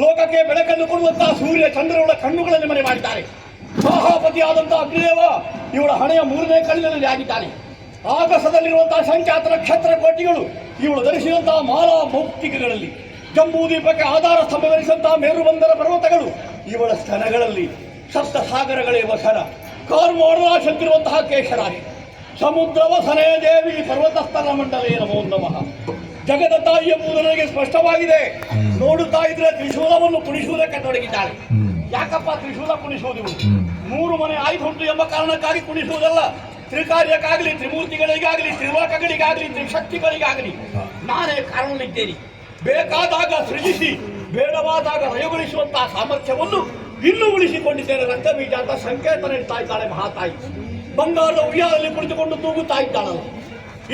ಲೋಕಕ್ಕೆ ಬೆಳಕನ್ನು ಕೊಡುವಂತಹ ಸೂರ್ಯ ಚಂದ್ರಗಳ ಕಣ್ಣುಗಳಲ್ಲಿ ಮನೆ ಮಾಡಿದ್ದಾರೆ. ಮಹಾಪತಿಯಾದಂತಹ ಅಗ್ನಿದೇವ ಇವಳ ಹಣೆಯ 3ನೇ ಕಲ್ಲಿನಲ್ಲಿ ಆಗಿದ್ದಾನೆ. ಆಗಸದಲ್ಲಿರುವಂತಹ ಸಂಖ್ಯಾತ ನಕ್ಷತ್ರ ಕೋಟಿಗಳು ಇವಳು ಧರಿಸಿದಂತಹ ಮಾಲಾ ಮೌಕ್ತಿಕಗಳಲ್ಲಿ, ಜಂಬೂ ದೀಪಕ್ಕೆ ಆಧಾರ ಸ್ತಂಭವೆನಿಸಿದಂತಹ ಮೇರುಬಂದರ ಪರ್ವತಗಳು ಇವಳ ಸ್ತನಗಳಲ್ಲಿ, ಸಪ್ತ ಸಾಗರಗಳೇ ವಸನ, ಕಾರ್ಮೋರ್ನಾಶಂತಿರುವಂತಹ ಕೇಶರಾಶಿ, ಸಮುದ್ರವಸನೇ ದೇವಿ ಪರ್ವತಸ್ಥರ ಮಂಡಲೇ ನಮೋ ನಮಃ. ಜಗದ ತಾಯಿ ಎಂಬುದು ನನಗೆ ಸ್ಪಷ್ಟವಾಗಿದೆ. ನೋಡುತ್ತಾ ಇದ್ರೆ ತ್ರಿಶೂಲವನ್ನು ಕುಣಿಸುವುದಕ್ಕೆ ತೊಡಗಿದ್ದಾಳೆ. ಯಾಕಪ್ಪ ತ್ರಿಶೂಲ ಕುಣಿಸುವುದು? 3 ಮನೆ ಆಯ್ದುಂಟು ಎಂಬ ಕಾರಣಕ್ಕಾಗಿ ಕುಣಿಸುವುದಲ್ಲ. ತ್ರಿಕಾರ್ಯಕ್ಕಾಗಲಿ, ತ್ರಿಮೂರ್ತಿಗಳಿಗಾಗಲಿ, ತ್ರಿಲೋಕಗಳಿಗಾಗಲಿ, ತ್ರಿಶಕ್ತಿಗಳಿಗಾಗಲಿ ನಾನೇ ಕಾರಣನಿದ್ದೇನೆ. ಬೇಕಾದಾಗ ಸೃಜಿಸಿ, ಬೇಡವಾದಾಗ ಲಯಗೊಳಿಸುವಂತಹ ಸಾಮರ್ಥ್ಯವನ್ನು ಇನ್ನೂ ಉಳಿಸಿಕೊಂಡಿದ್ದೇನೆ. ರಕ್ತಬೀಜ ಅಂತ ಸಂಕೇತ ನೀಡ್ತಾ ಇದ್ದಾಳೆ ಮಹಾತಾಯಿ. ಬಂಗಾರದ ಉಯ್ಯಾಲೆಯಲ್ಲಿ ಕುಳಿತುಕೊಂಡು ತೂಗುತ್ತಾ ಇದ್ದಾಳಲ್ಲ.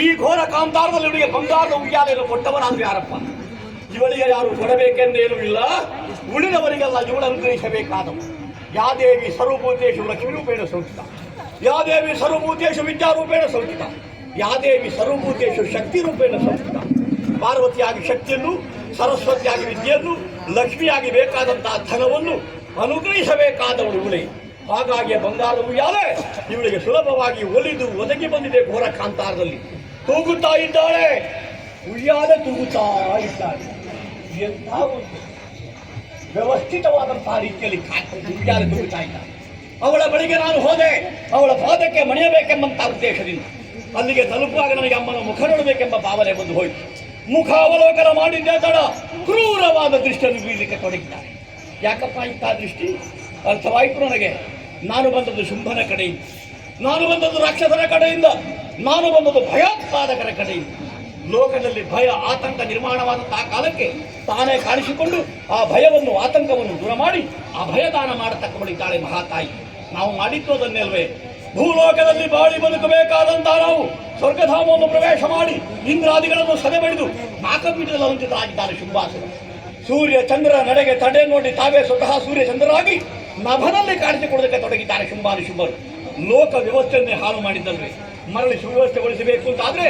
ಈ ಘೋರ ಕಾಂತಾರದಲ್ಲಿ ಇವಳಿಗೆ ಬಂಗಾರದ ಉಯ್ಯಾಲೆಯನ್ನು ಕೊಟ್ಟವನಾದ್ರೂ ಯಾರಪ್ಪ? ಇವಳಿಗೆ ಯಾರು ಕೊಡಬೇಕೆಂದೇನೂ ಇಲ್ಲ. ಉಳಿದವರಿಗೆಲ್ಲ ಇವಳು ಅನುಗ್ರಹಿಸಬೇಕಾದವು. ಯಾದೇವಿ ಸರ್ವಭೂತೇಶು ಲಕ್ಷ್ಮೀರೂಪೇಣ ಸಂಸ್ಥಿತ, ಯಾದೇವಿ ಸರ್ವಭೂತೇಶು ವಿದ್ಯಾರೂಪೇಣ ಸಂಸ್ಥಿತ, ಯಾದೇವಿ ಸರ್ವಭೂತೇಶು ಶಕ್ತಿರೂಪೇಣ ಸಂಸ್ಥಿತ. ಪಾರ್ವತಿಯಾಗಿ ಶಕ್ತಿಯನ್ನು, ಸರಸ್ವತಿಯಾಗಿ ವಿದ್ಯೆಯನ್ನು, ಲಕ್ಷ್ಮಿಯಾಗಿ ಬೇಕಾದಂತಹ ಧನವನ್ನು ಅನುಗ್ರಹಿಸಬೇಕಾದವಳು ಇವಳೇ. ಹಾಗಾಗಿ ಬಂಗಾರದ ಉಯ್ಯಾಲೆ ಇವಳಿಗೆ ಸುಲಭವಾಗಿ ಒಲಿದು ಒದಗಿ ಬಂದಿದೆ ಘೋರ ಕಾಂತಾರದಲ್ಲಿ. ತೂಗುತ್ತಾ ಇದ್ದಾಳೆ, ಉಯ್ಯಾಲೆ ತೂಗುತ್ತಾ ಇದ್ದಾಳೆ. ಎಂಥ ಒಂದು ವ್ಯವಸ್ಥಿತವಾದಂತಹ ರೀತಿಯಲ್ಲಿ ಉಯ್ಯಾಲೆ ತೂಗುತ್ತಾ ಇದ್ದಾಳೆ. ಅವಳ ಬಳಿಗೆ ನಾನು ಹೋದೆ, ಅವಳ ಪಾದಕ್ಕೆ ಮಣಿಯಬೇಕೆಂಬಂತಹ ಉದ್ದೇಶದಿಂದ. ಅಲ್ಲಿಗೆ ತಲುಪುವಾಗ ನನಗೆ ಅಮ್ಮನ ಮುಖ ನೋಡಬೇಕೆಂಬ ಭಾವನೆ ಬಂದು ಹೋಯಿತು. ಮುಖ ಅವಲೋಕನ ಮಾಡಿದ್ದೇ ತಡ ಕ್ರೂರವಾದ ದೃಷ್ಟಿಯನ್ನು ಬೀಳಲಿಕ್ಕೆ ತೊಡಗಿದ್ದಾರೆ. ಯಾಕಪ್ಪ ಇಂಥ ದೃಷ್ಟಿ? ಅರ್ಥವಾಯಿತು ನನಗೆ. ನಾನು ಬಂದದ್ದು ಶುಂಭನ ಕಡೆಯಿಂದ, ನಾನು ಬಂದದ್ದು ರಾಕ್ಷಸರ ಕಡೆಯಿಂದ, ನಾನು ಬಂದದ್ದು ಭಯೋತ್ಪಾದಕರ ಕಡೆಯಿಂದ. ಲೋಕದಲ್ಲಿ ಭಯ ಆತಂಕ ನಿರ್ಮಾಣವಾದಂತಹ ಕಾಲಕ್ಕೆ ತಾನೇ ಕಾಣಿಸಿಕೊಂಡು ಆ ಭಯವನ್ನು ಆತಂಕವನ್ನು ದೂರ ಮಾಡಿ ಆ ಭಯದಾನ ಮಾಡತಕ್ಕವಳಿದ್ದಾಳೆ ಮಹಾತಾಯಿ. ನಾವು ಮಾಡಿದ್ದು ಅದನ್ನೇ ಅಲ್ವೇ? ಭೂಲೋಕದಲ್ಲಿ ಬಾಳಿ ಬದುಕಬೇಕಾದಂತಹ ನಾವು ಸ್ವರ್ಗಧಾಮವನ್ನು ಪ್ರವೇಶ ಮಾಡಿ ಇಂದ್ರಾದಿಗಳನ್ನು ಸದೆ ಬಡಿದು ನಾಕಪೀಠದಲ್ಲಿ ಅಲಂಕೃತರಾಗಿದ್ದಾರೆ ಶುಂಭಾಸುರ. ಸೂರ್ಯ ಚಂದ್ರ ನಡೆಗೆ ತಡೆ ನೋಡಿ ತಾವೇ ಸ್ವತಃ ಸೂರ್ಯ ಚಂದ್ರರಾಗಿ ನಭನಲ್ಲಿ ಕಾಣಿಸಿಕೊಳ್ಳೋದಕ್ಕೆ ತೊಡಗಿದ್ದಾರೆ ಶುಂಭರು. ಲೋಕ ವ್ಯವಸ್ಥೆಯನ್ನೇ ಹಾಳು ಮಾಡಿದ್ದಲ್ವೇ? ಮರಳಿ ಸುವ್ಯವಸ್ಥೆಗೊಳಿಸಬೇಕು ಅಂತಾದ್ರೆ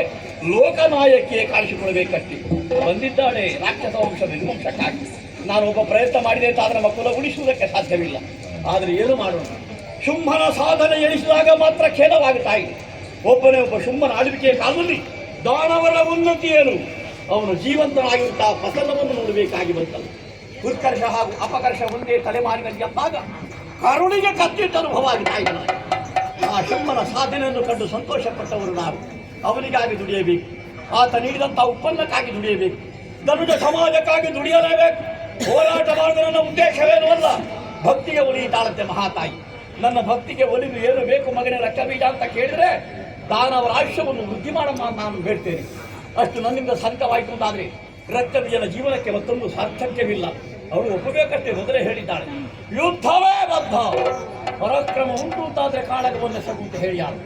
ಲೋಕನಾಯಕಿಯೇ ಕಾಣಿಸಿಕೊಳ್ಳಬೇಕಷ್ಟೇ. ಬಂದಿದ್ದಾಳೆ ರಾಕ್ಷಸ ವಂಶ ನಿರ್ವಂಶಕ್ಕಾಗಿ. ನಾನು ಒಬ್ಬ ಪ್ರಯತ್ನ ಮಾಡಿದೆ ಅಂತ ಆದ್ರೆ ನಮ್ಮ ಕುಲ ಉಳಿಸುವುದಕ್ಕೆ ಸಾಧ್ಯವಿಲ್ಲ. ಆದರೆ ಏನು ಮಾಡೋಣ? ಶುಂಭನ ಸಾಧನೆ ಎಣಿಸಿದಾಗ ಮಾತ್ರ ಖೇದವಾಗುತ್ತಾ ಇದೆ. ಒಬ್ಬನೇ ಒಬ್ಬ ಶುಂಭನ ಆಳ್ವಿಕೆಯ ಕಾಲದಲ್ಲಿ ದಾನವರ ಉನ್ನತಿ ಏನು? ಅವನು ಜೀವಂತನಾಗಿರುತ್ತಾ ಫಸಲವನ್ನು ನೋಡಬೇಕಾಗಿ ಬಂತಲ್ಲ. ಉತ್ಕರ್ಷ ಹಾಗೂ ಅಪಕರ್ಷ ಒಂದೇ ತಲೆಮಾರಿನಲ್ಲಿ ಎಂದಾಗ ಕರುಣಿಗೆ ಕತ್ತಿಟ್ಟ ಅನುಭವ ಆಗುತ್ತಾ ಇದೆ. ಆ ಶುಂಭನ ಸಾಧನೆಯನ್ನು ಕಂಡು ಸಂತೋಷಪಟ್ಟವರು ನಾವು. ಅವನಿಗಾಗಿ ದುಡಿಯಬೇಕು, ಆತ ನೀಡಿದಂಥ ಉತ್ಪನ್ನಕ್ಕಾಗಿ ದುಡಿಯಬೇಕು, ಧನುಜ ಸಮಾಜಕ್ಕಾಗಿ ದುಡಿಯಲೇಬೇಕು. ಹೋರಾಟ ಮಾಡುವ ನನ್ನ ಉದ್ದೇಶವೇನೂ ಅಲ್ಲ. ಭಕ್ತಿಗೆ ಒಲಿಯಿತಾಳಂತೆ ಮಹಾತಾಯಿ. ನನ್ನ ಭಕ್ತಿಗೆ ಒಲಿದು ಏನು ಬೇಕು ಮಗನೇ ರಕ್ತಬೀಜ ಅಂತ ಕೇಳಿದ್ರೆ ದಾನವರ ಆಯುಷ್ಯವನ್ನು ವೃದ್ಧಿ ಮಾಡಮ್ಮ ನಾನು ಹೇಳ್ತೇನೆ. ಅಷ್ಟು ನನ್ನಿಂದ ಸಾಧ್ಯವಾಯಿತು ಅಂತಾದರೆ ರಕ್ತಬೀಜನ ಜೀವನಕ್ಕೆ ಮತ್ತೊಂದು ಸಾರ್ಥಕ್ಯವಿಲ್ಲ. ಅವಳು ಒಪ್ಪಬೇಕಷ್ಟೇ. ಮೊದಲೇ ಹೇಳಿದ್ದಾಳೆ, ಯುದ್ಧವೇ ಬದ್ಧ, ಪರಾಕ್ರಮ ಉಂಟು ಅಂತಾದ್ರೆ ಕಾಳಗವನ್ನು ಸಗು ಅಂತ ಹೇಳಿಯಾಳು.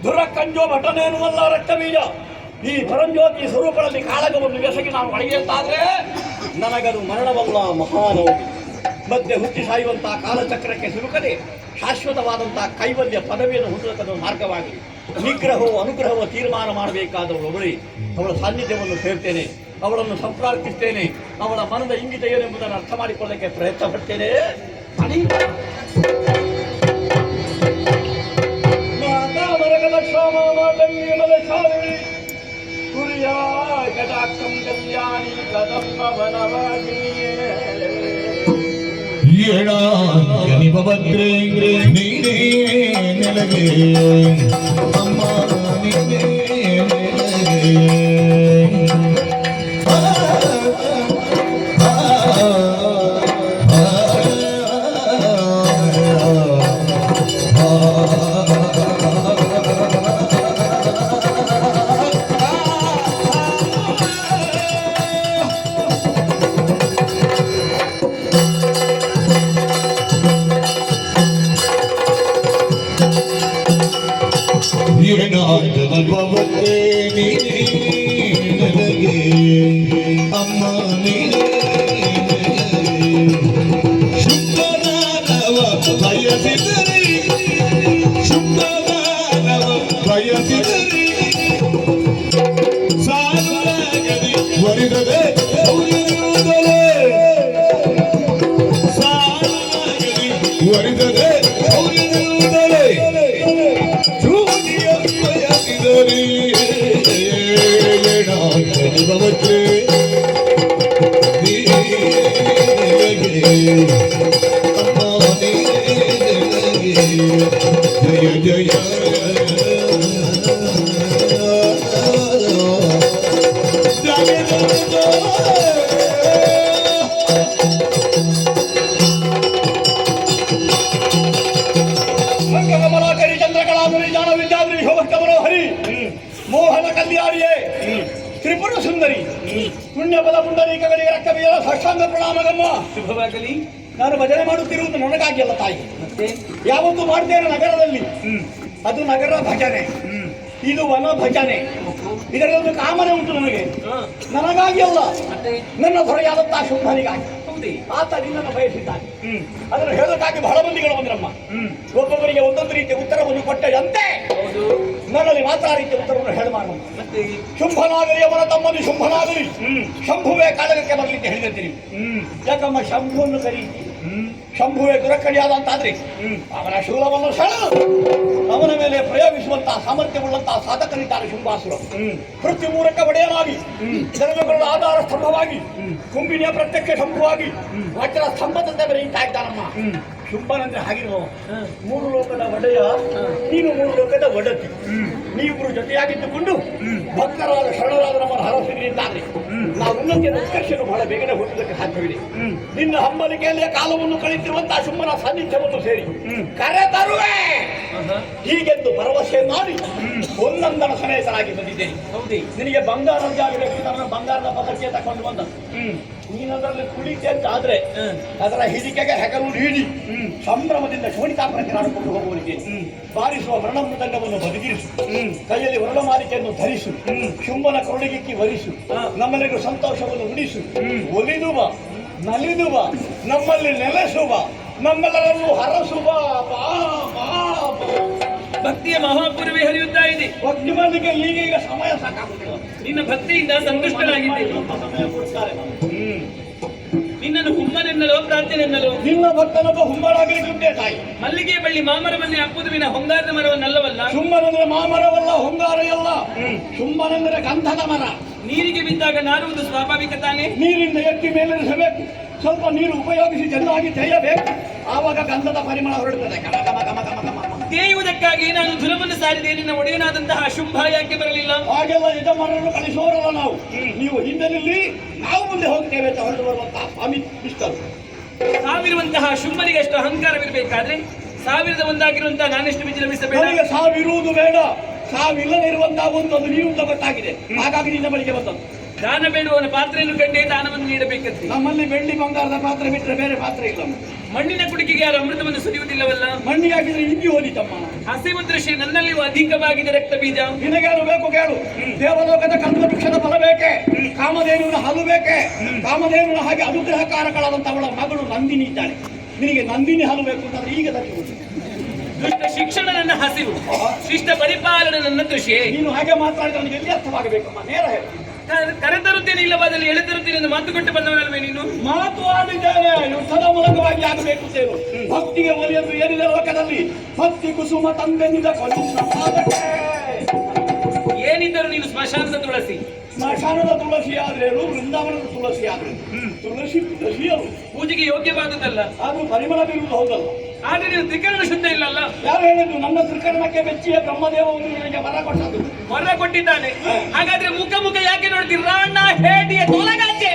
ದುರಕ್ಕಂಜೋ ಭಟನೇನು ಅಲ್ಲ ರಕ್ತಬೀಜ. ಈ ಪರಂಜ್ಯೋತಿ ಸ್ವರೂಪದಲ್ಲಿ ಕಾಳಗವನ್ನು ಎಸಗಿ ನಾನು ಅಳಿಗೆ ಅಂತಾದ್ರೆ ನನಗದು ಮರಣವಲ್ಲ, ಮಹಾನೋವು. ಮಧ್ಯೆ ಹುಟ್ಟಿ ಸಾಯುವಂತಹ ಕಾಲಚಕ್ರಕ್ಕೆ ಸಿಲುಕದೆ ಶಾಶ್ವತವಾದಂತಹ ಕೈವಲ್ಯ ಪದವಿಯನ್ನು ಹುಟ್ಟುವುದಕ್ಕೆ ಮಾರ್ಗವಾಗಲಿ. ನಿಗ್ರಹವು ಅನುಗ್ರಹವು ತೀರ್ಮಾನ ಮಾಡಬೇಕಾದವಳು ಅವಳೇ. ಅವಳ ಸಾನ್ನಿಧ್ಯವನ್ನು ಸೇರ್ತೇನೆ, ಅವಳನ್ನು ಸಂಪ್ರಾರ್ಥಿಸ್ತೇನೆ. ಅವಳ ಮನದ ಇಂಗಿತ ಏನೆಂಬುದನ್ನು ಅರ್ಥ ಮಾಡಿಕೊಳ್ಳಕ್ಕೆ ಪ್ರಯತ್ನ ಪಡ್ತೇನೆ. ಭದ್ರೇ ನೀನೇ ನೆಲಗೆ ಅಮ್ಮ ನೀನೇ ನೆಲಗೆ. ಭವತೆ ನೀನೇ ನನಗೆ ಅಮ್ಮ ನೀನೇ ಶುಭದಾನವ ಬಯಸಿದರೆ ಶುಭದಾನವ ಬಯಸಿದರೆ ಸಾಲಾಗದಿ ಒಲಿದರೆ ಸಾಲಾಗದಿ ಒಲಿದರೆ ಭವತೆ ಜಯ ಜಯ ಕಮಲಾಕರಿ ಚಂದ್ರಕಲಾಧುರಿ ಜಾನ ವಿದ್ಯಾಧುರಿ ಹರಿ ಮೋಹನ ಕಲ್ಯಾಣಿಯೇ ತ್ರಿಪುರ ಸುಂದರಿ ಪುಣ್ಯಪದ ಪುಂಡರೀಕಗಳಿಗೆ ರಕ್ತಬೀಜ ಸಾಷ್ಟಾಂಗ ಪ್ರಣಾಮಗಮ್ಮ. ಶುಭವಾಗಲಿ. ನಾನು ಭಜನೆ ಮಾಡುತ್ತಿರುವುದು ನನಗಾಗಿ ಅಲ್ಲ ತಾಯಿ. ಮತ್ತೆ ಯಾವತ್ತು ಮಾಡ್ತೇನೆ ನಗರದಲ್ಲಿ, ಅದು ನಗರ ಭಜನೆ, ಇದು ವನ ಭಜನೆ. ಇದರಲ್ಲಿ ಒಂದು ಕಾಮನೆ ಉಂಟು ನನಗೆ. ನನಗಾಗಿ ಅಲ್ಲ, ನನ್ನ ಹೊರೆಯಾದಂತಹ ಶುಂಭನಿಗಾಗಿ. ಆತ ನಿನ್ನನ್ನು ಬಯಸಿದ್ದಾನೆ. ಅದನ್ನು ಹೇಳೋಕ್ಕಾಗಿ ಬಹಳ ಮಂದಿಗಳು ಬಂದ್ರಮ್ಮ. ಒಬ್ಬೊಬ್ಬರಿಗೆ ಒಂದೊಂದು ರೀತಿಯ ಉತ್ತರವನ್ನು ಕೊಟ್ಟಂತೆ ನನ್ನಲ್ಲಿ ಮಾತ್ರ ಆ ರೀತಿಯ ಉತ್ತರವನ್ನು ಹೇಳ ಮಾಡೋಣ. ಶುಂಭನಾಗಲಿ ಅವನ ತಮ್ಮನು ಶುಂಭನಾಗಲಿ ಶಂಭುವೇ ಕಾಳಗಕ್ಕೆ ಬರಲಿಕ್ಕೆ ಹೇಳಿದಂತೀನಿ. ಯಾಕಮ್ಮ ಶಂಭುವನ್ನು ಕರೀತಿ ಶಂಭುವೆ ದುರಕ್ಕಡಿಯಾದಂತಾದ್ರೆ ಅವನ ಶೂಲವನ್ನು ಸೆಳೆದು ಅವನ ಮೇಲೆ ಪ್ರಯೋಗಿಸುವಂತಹ ಸಾಮರ್ಥ್ಯವುಳ್ಳಂತಹ ಸಾಧಕರಿದ್ದಾರೆ ಶುಂಭಾಸುರ. ಪೃಥ್ವಿ ಮೂಲಕ ಒಡೆಯಲಾಗಿ ಧರ್ಮಗಳ ಆಧಾರ ಸ್ತಂಭವಾಗಿ ಕುಂಬಿನಿಯ ಪ್ರತ್ಯಕ್ಷ ಶಂಭುವಾಗಿ ವಜ್ರ ಸ್ತಂಭದಂತೆ ಬೆರೆಯುತ್ತಾ ಇದ್ದಾನಮ್ಮ. ಶುಂಭನಂದ್ರೆ ಹಾಗಿರುವ ಮೂರು ಲೋಕದ ಒಡೆಯ, ನೀನು ಮೂರು ಲೋಕದ ಒಡತಿ. ನೀವಿಬ್ಬರು ಜೊತೆಯಾಗಿದ್ದುಕೊಂಡು ಭಕ್ತರಾದ ಶರಣರಾದ ನಮ್ಮನ್ನು ಹರಸಿದ್ರಿಂದಾದ್ರೆ ನಾವು ಉನ್ನತಿಯನ್ನು ಉತ್ಕರ್ಷನ್ನು ಬಹಳ ಬೇಗನೆ ಹುಟ್ಟುವುದಕ್ಕೆ ಸಾಧ್ಯವಿದೆ. ನಿನ್ನ ಹಂಬಲಿಕೆಯಲ್ಲಿಯ ಕಾಲವನ್ನು ಕಳೆಯುತ್ತಿರುವಂತಹ ಶುಂಭನ ಸಾನ್ನಿಧ್ಯವನ್ನು ಸೇರಿ ಕರೆ ತರುವೆ ಹೀಗೆಂದು ಭರವಸೆ ಮಾಡಿ ಒಂದೊಂದರ ಸಮೇತರಾಗಿ ಬಂದಿದ್ದೇನೆ. ನಿನಗೆ ಬಂಗಾರದ ಜಾಗಬೇಕು, ನನ್ನ ಬಂಗಾರದ ಪದಕ್ಕೆ ತಕೊಂಡು ಬಂದ ನೀನದರಲ್ಲಿ ಕುಳಿತೆ ಅಂತ ಆದ್ರೆ ಅದರ ಹಿಡಿಕೆಗೆ ಹೆಗಲು ಹಿಡಿ ಸಂಭ್ರಮದಿಂದ ಶೋಣಿತಾಪುರಕ್ಕೆ ನಾಡಿಕೊಂಡು ಹೋಗುವವರಿಗೆ ಬಾರಿಸುವ ವರ್ಣಮೃದಂಗವನ್ನು ಬದಿಗಿರಿಸು, ಕೈಯಲ್ಲಿ ವರ್ಣಮಾಲಿಕೆಯನ್ನು ಧರಿಸು, ಶುಂಭನ ಕರುಳಿಗಿಕ್ಕಿ ವರಿಸು, ನಮ್ಮೆಲ್ಲರಿಗೂ ಸಂತೋಷವನ್ನು ಉಡಿಸು, ಒಲಿದುವ ನಲಿದುವ ನಮ್ಮಲ್ಲಿ ನೆಲೆಸುವ ನಮ್ಮೆಲ್ಲರನ್ನು ಹರಸುವ. ಭಕ್ತಿಯ ಮಹಾಪೂರ್ವೇ ಹರಿಯುತ್ತಾ ಇದೆ. ಭಕ್ತಿ ಮಾಡಲಿಕ್ಕೆ ಈಗೀಗ ಸಮಯ ಸಾಕಾಗುತ್ತಿಲ್ಲ. ನಿನ್ನ ಭಕ್ತಿಯಿಂದ ಸಂತುಷ್ಟನಾಗಿದ್ದೇನೆ. ಸಮಯ ಕೊಡ್ತಾರೆ. ನಿನ್ನನ್ನು ಹುಮ್ಮನೆನ್ನಲೋ ಪ್ರಾರ್ಥನೆನ್ನಲೋ ನಿನ್ನ ಭಕ್ತನೊಬ್ಬ ಹುಂಬರಾಗಲಿಕ್ಕೆ ತಾಯಿ. ಮಲ್ಲಿಗೆ ಬಳ್ಳಿ ಮಾಮರವನ್ನೇ ಅಪ್ಪುದು ವಿನ ಹೊಂಗಾರದ ಮರವನ್ನಲ್ಲವಲ್ಲ. ಶುಂಭನೆಂದ್ರೆ ಮಾಮರವಲ್ಲ, ಹೊಂಗಾರ ಎಲ್ಲ. ಶುಂಭನೆಂದರೆ ಗಂಧದ ಮರ. ನೀರಿಗೆ ಬಿದ್ದಾಗ ನಾರುವುದು ಸ್ವಾಭಾವಿಕ ತಾನೇ. ನೀರಿಂದ ಎತ್ತಿ ಮೇಲಿರಿಸಬೇಕು, ಸ್ವಲ್ಪ ನೀರು ಉಪಯೋಗಿಸಿ ಚೆನ್ನಾಗಿ ತೆಗೆಯಬೇಕು, ಆವಾಗ ಗಂಧದ ಪರಿಮಳ ಹೊರಡುತ್ತದೆ. ಕಮ ಕಮ ಕಮ ಕಮ ಕಮ. ತೇಯುವುದಕ್ಕಾಗಿ ನಾನು ಧುರವನ್ನು ಸಾರಿದೆ. ನಿನ್ನ ಒಡೆಯನಾದಂತಹ ಶುಂಭ ಯಾಕೆ ಬರಲಿಲ್ಲ? ಹಾಗೆಲ್ಲ ಯಜಮಾನರನ್ನು ಕಳಿಸುವವರಲ್ಲ ನಾವು. ನೀವು ಹಿಂದೆ ನಿಲ್ಲಿ, ನಾವು ಮುಂದೆ ಹೋಗ್ತೇವೆ ಅಂತ ಹೊರಟು ಬರುವಂತಹ ಸ್ವಾಮಿ ಇಷ್ಟರು. ಸಾವಿರುವಂತಹ ಶುಂಭನಿಗೆ ಅಷ್ಟು ಅಹಂಕಾರವಿರಬೇಕಾದ್ರೆ ಸಾವಿರದ ಒಂದಾಗಿರುವಂತಹ ನಾನೆಷ್ಟು ವಿಜೃಂಭಿಸಬೇಡ. ನನಗೆ ಸಾವಿರುವುದು ಬೇಡ, ಸಾವಿಲ್ಲದೆ ಇರುವಂತಹ ಒಂದೊಂದು ನೀರು ಅಂತ ಗೊತ್ತಾಗಿದೆ. ಹಾಗಾಗಿ ನಿನ್ನ ಬಳಿಗೆ ಬಂದದ್ದು. ದಾನ ಬೇಡುವವನ ಪಾತ್ರೆಯನ್ನು ಕಂಡೇ ದಾನವನ್ನು ನೀಡಬೇಕಂತೆ. ನಮ್ಮಲ್ಲಿ ಬೆಳ್ಳಿ ಬಂಗಾರದ ಪಾತ್ರೆ ಬಿಟ್ಟರೆ ಬೇರೆ ಪಾತ್ರೆ ಇಲ್ಲ. ಮಣ್ಣಿನ ಕುಡಿಕೆಗೆ ಯಾರು ಅಮೃತವನ್ನು ಸುರಿಯುವುದಿಲ್ಲವಲ್ಲ. ಮಣ್ಣಿಗೆ ಹಾಕಿದ್ರೆ ಇಂಗಿ ಹೋದಿತಮ್ಮ. ಹಸಿವು ದೃಶ್ಯ ನನ್ನಲ್ಲಿಯೂ ಅಧಿಕವಾಗಿದೆ ರಕ್ತ ಬೀಜ. ನಿನಗೇನು ಬೇಕು ಕೇಳು. ದೇವಲೋಕದ ಕಲ್ಪನ ವೃಕ್ಷದ ಫಲ ಬೇಕೆ, ಕಾಮಧೇನುವಿನ ಹಲು ಬೇಕೆ. ಕಾಮಧೇನುವಿನ ಹಾಗೆ ಅನುಗ್ರಹಕಾರಗಳಾದಂತಹ ಅವಳ ಮಗಳು ನಂದಿನಿ ಇದ್ದಾಳೆ. ನಿನಗೆ ನಂದಿನಿ ಹಲು ಬೇಕು ಅಂತಂದ್ರೆ ಈಗ ತರ್ಬೋದು. ದುಷ್ಟ ಶಿಕ್ಷಣ ನನ್ನ ಹಸಿವು, ಶಿಷ್ಟ ಪರಿಪಾಲನೆ ನನ್ನ ಕೃಷಿ. ನೀನು ಹಾಗೆ ಮಾತಾಡಿದ್ರೆ ನನಗೆ ಎಲ್ಲಿ ಅರ್ಥವಾಗಬೇಕಮ್ಮ, ನೇರ ಹೇಳು. ಕರೆತರುತ್ತೇನೆ ಇಲ್ಲವಾದಲ್ಲಿ ಎಳೆತರುತ್ತೇನೆ ಎಂದು ಮಾತು ಕೊಟ್ಟು ಬಂದವನಲ್ವೇ ನೀನು? ಮಾತು ಆಡಿದ್ದೇನೆ, ಯುದ್ಧದ ಮೂಲಕವಾಗಿ ಆಗಬೇಕು ಅಂತೇನು. ಭಕ್ತಿಗೆ ಒಲಿಯದು ಏನಿದೆ ಲೋಕದಲ್ಲಿ, ಭಕ್ತಿ ಕುಸುಮ ತಂದೆನಿಂದ ಏನಿದ್ದರೂ ನೀನು ಸ್ಮಶಾನದ ತುಳಸಿ. ಸ್ಮಶಾನದ ತುಳಸಿ ಆದ್ರೇನು, ವೃಂದಾವನದ ತುಳಸಿ ಆದ್ರೇನು, ತುಳಸಿ ತುಳಸಿಯರು ಪೂಜೆಗೆ ಯೋಗ್ಯವಾದದ್ದಲ್ಲ. ಅದು ಪರಿಮಳ ಬೀರುವುದು ಹೌದಲ್ಲ. ಆದ್ರೆ ನೀನು ತ್ರಿಕರಣ ಶುದ್ಧ ಇಲ್ಲಲ್ಲ. ಯಾರು ಹೇಳಿದ್ರು? ನನ್ನ ತ್ರಿಕರಣಕ್ಕೆ ಬೆಚ್ಚಿಯ ಬ್ರಹ್ಮದೇವ ಒಂದು ನಿನಗೆ ವರ ಕೊಟ್ಟದ್ದು. ವರ ಕೊಟ್ಟಿದ್ದಾನೆ. ಹಾಗಾದ್ರೆ ಮುಖ ಮುಖ ಯಾಕೆ ನೋಡ್ತೀರಿ? ರಾಣ ಹೇಟಿಯ ತೊಲಗಾಚೆ.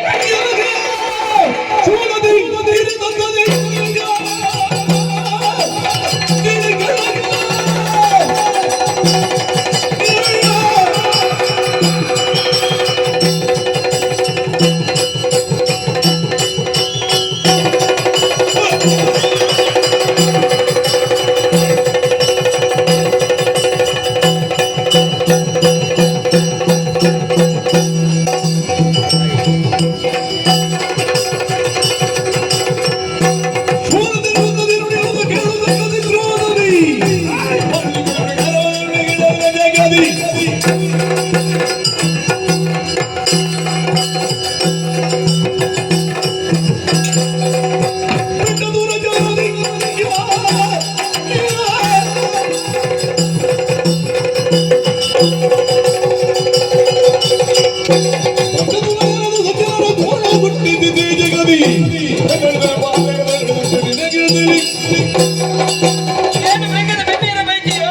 ಏನು ಬೇಕಾದ ಬೆನ್ನಿನ ಬೈಕಿಯೋ?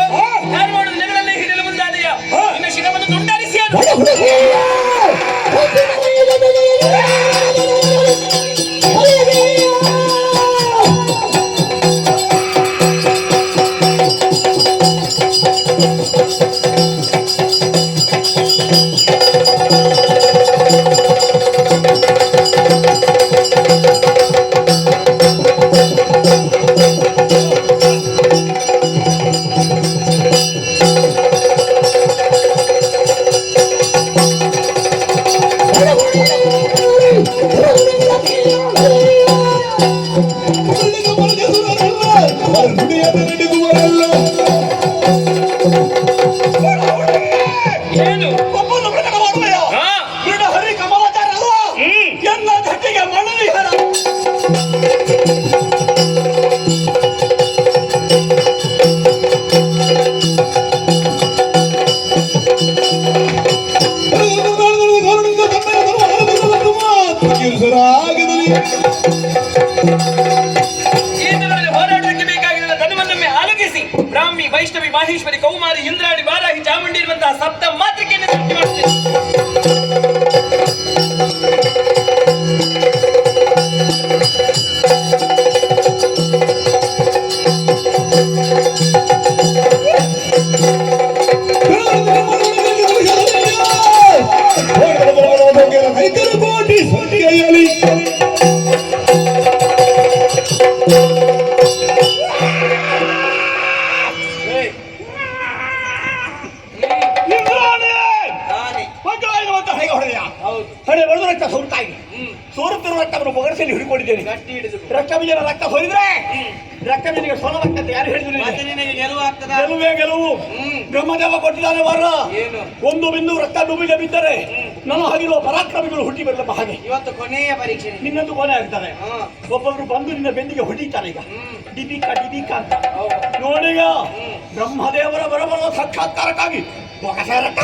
ಯಾರು ಮಾಡುದು ನೆಗಳಲ್ಲೇ ಹಿಡಿಯಲು ಮುಂದಾದೆಯ? ನಿನ್ನ ಶಿರವನ್ನು ತುಂಡರಿಸಿ ಏನು ಒಬ್ಬನು ಮೃಗನ ಮಾಡುವೆಯ? ಮೃಗ ಹರಿ ಕಮಲಾಚಾರ ಅಲ್ವಾ? ಎಲ್ಲ ಧಟ್ಟಿಗೆ ಮಣ್ಣು ರಾಗದಲ್ಲಿ ಈ ದಿನದಲ್ಲಿ ಹೋರಾಟಕ್ಕೆ ಬೇಕಾಗಿರುವ ಧನವನ್ನೊಮ್ಮೆ ಆಲೋಕಿಸಿ ಬ್ರಾಹ್ಮಿ ವೈಷ್ಣವಿ ಮಾಹೇಶ್ವರಿ ಕೌಮಾರಿ ಇಂದ್ರಾಣಿ ವಾರಾಹಿ ಚಾಮುಂಡಿ ಇರುವಂತಹ ಸಪ್ತ ಮಾತೃಕೆಯನ್ನು ಸೃಷ್ಟಿ ಮಾಡುತ್ತೇನೆ. ರೈತರು ಕೋಟಿ ಸೊಟ್ಟಿಗೆಯಲ್ಲಿ ಹಣೆ ಬರೆದು ರಕ್ತ ಸೋರುತ್ತಾಗಿ ಸೋರುತ್ತಿರುವ ರಕ್ತವನ್ನು ಬೊಗರಿಸಲಿ ಹಿಡ್ಕೊಂಡಿದ್ದೇನೆ. ರಕ್ತ ಬೀಜನ ರಕ್ತ ಹೊರಿದ್ರೆ ರಕ್ತ ಬೀಜಕ್ಕೆ ಸೋಲವಾಗ್ತದೆ. ಯಾರು ಹೇಳಿದ್ರು ನಿನಗೆ? ಗೆಲುವೇ ಗೆಲುವು. ಬ್ರಹ್ಮದೇವ ಕೊಟ್ಟಿದ್ದಾನೆ ವರ. ಒಂದು ಬಿಂದು ರಕ್ತ ಡುಬಿಗೆ ಬಿದ್ದರೆ ನನ್ನ ಹಾಗಿರುವ ಪರಾಕ್ರಮಿಗಳು ಹುಟ್ಟಿ ಬರಲಪ್ಪ. ಹಾಗೆ ಇವತ್ತು ಕೊನೆಯ ಪರೀಕ್ಷೆ, ನಿನ್ನದು ಕೊನೆ ಆಗ್ತಾರೆ. ಒಬ್ಬೊಬ್ರು ಬಂದು ನಿನ್ನ ಬೆನ್ನಿಗೆ ಹೊಡಿತಾರೆ. ಈಗ ಡಿಬಿಕ ಅಂತ ನೋಡೀಗ ಬ್ರಹ್ಮದೇವರ ಬರಬರುವ ಸಾಕ್ಷಾತ್ಕಾರಕ್ಕಾಗಿ ಬೊಗಸೆ ರಕ್ತ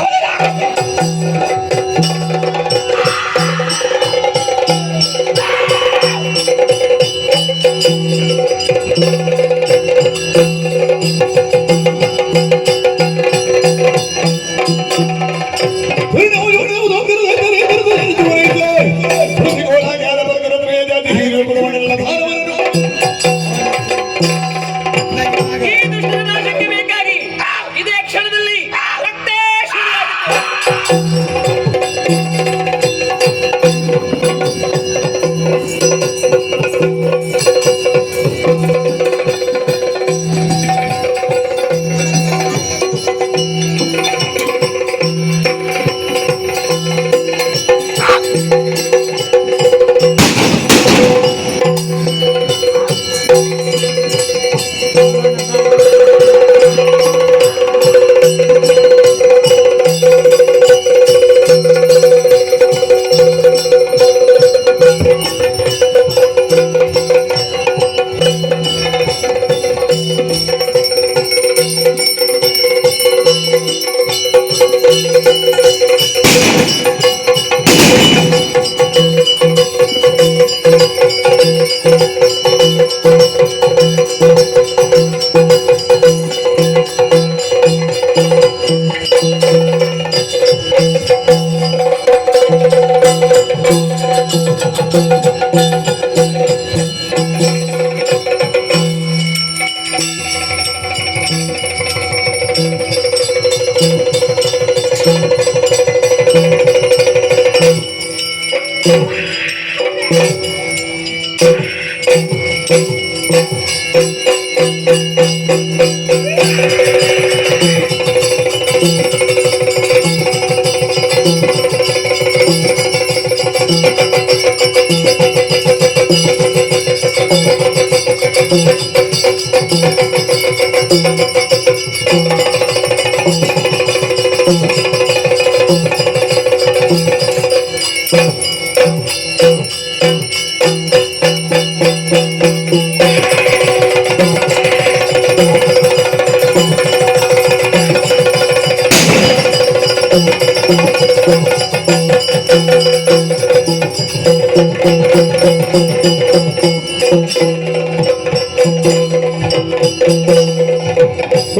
ಈ ದುಷ್ಟರ ನಾಶಕ್ಕೆ ಬೇಕಾಗಿ ಇದೇ ಕ್ಷಣದಲ್ಲಿ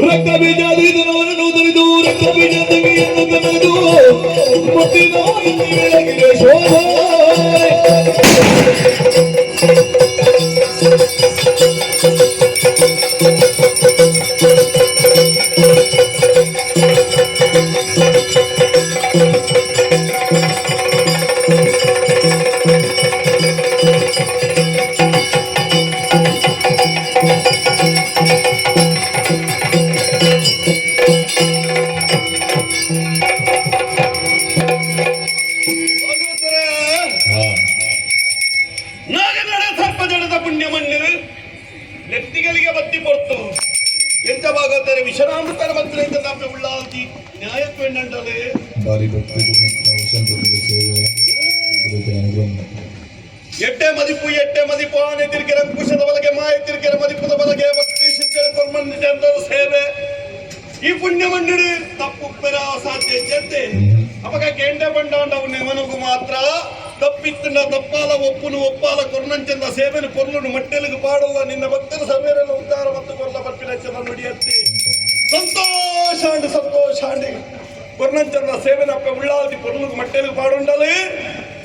ರಕ್ತ ಬೀಜಾದೀತನವನ್ನು ತರಿದು ರಕ್ತ ಬೀಜ ತಂಗಿಯನ್ನು ಕರೆದು ಮುಟ್ಟಿದ ಬೆಳಗಿನ ಶೋಭೆ ನಾಗನಡ ಸರ್ಪಜಡದ ಪುಣ್ಯ ಮಣ್ಣಿರು ನೆತ್ತಿಗಳಿಗೆ ಬತ್ತಿ ಕೊಡ್ತು ಎಂತ ಭಾಗವತಾರೆ ವಿಶ್ರಾಮತರ ಮಂತ್ರಿಯಿಂದ ತಪ್ಪೆ ಉಳ್ಳಾಲ್ತಿ ನ್ಯಾಯಕ್ವೆಂಡಲೆ ಭಾರಿ ಭಕ್ತಿ ಸೇವೆ ಎಟ್ಟೆ ಮದಿಪು ಆನೆ ತಿರ್ಕೆರ ಕುಶದ ಬಲಗೆ ಮಾಯ ತಿರ್ಕೆರ ಮದಿಪುದ ಬಲಗೆ ಭಕ್ತಿ ಶಿಕ್ಷಣ ಕೊರ್ಮಂದಿರ ಸೇವೆ ಈ ಪುಣ್ಯ ಮಣ್ಣಿಡು ತಪ್ಪು ಪೆರ ಸಾಧ್ಯ ಜತೆ ಅವಾಗ ಕೆಂಡೆ ಬಂಡಾಂಡವು ನಿಮನಗೂ ಮಾತ್ರ ತಪ್ಪಿತ್ತಿನ ತಪ್ಪಾಲ ಒಪ್ಪುನು ಒಪ್ಪಾಲ ಕೊರ್ನಂಚಂದ ಸೇವೆನು ಕೊರ್ಲುನು ಮಟ್ಟೆಲಿಗೆ ಪಾಡಲ್ಲ ನಿನ್ನ ಭಕ್ತರ ಸರ್ವೇರೆಲ್ಲ ಉದ್ಧಾರ ಮತ್ತು ಕೊರ್ಲ ಬರ್ಪಿನಂಚನ ನುಡಿಯತ್ತಿ ಸಂತೋಷಾಂಡಿ ಕೊರ್ನಂಚಂದ ಸೇವೆನಪ್ಪೆ ಉಳ್ಳಾಲ್ತಿ ಕೊರ್ಲುಗೆ ಮಟ್ಟೆಲಿಗೆ ಪಾಡುಂಡಲಿ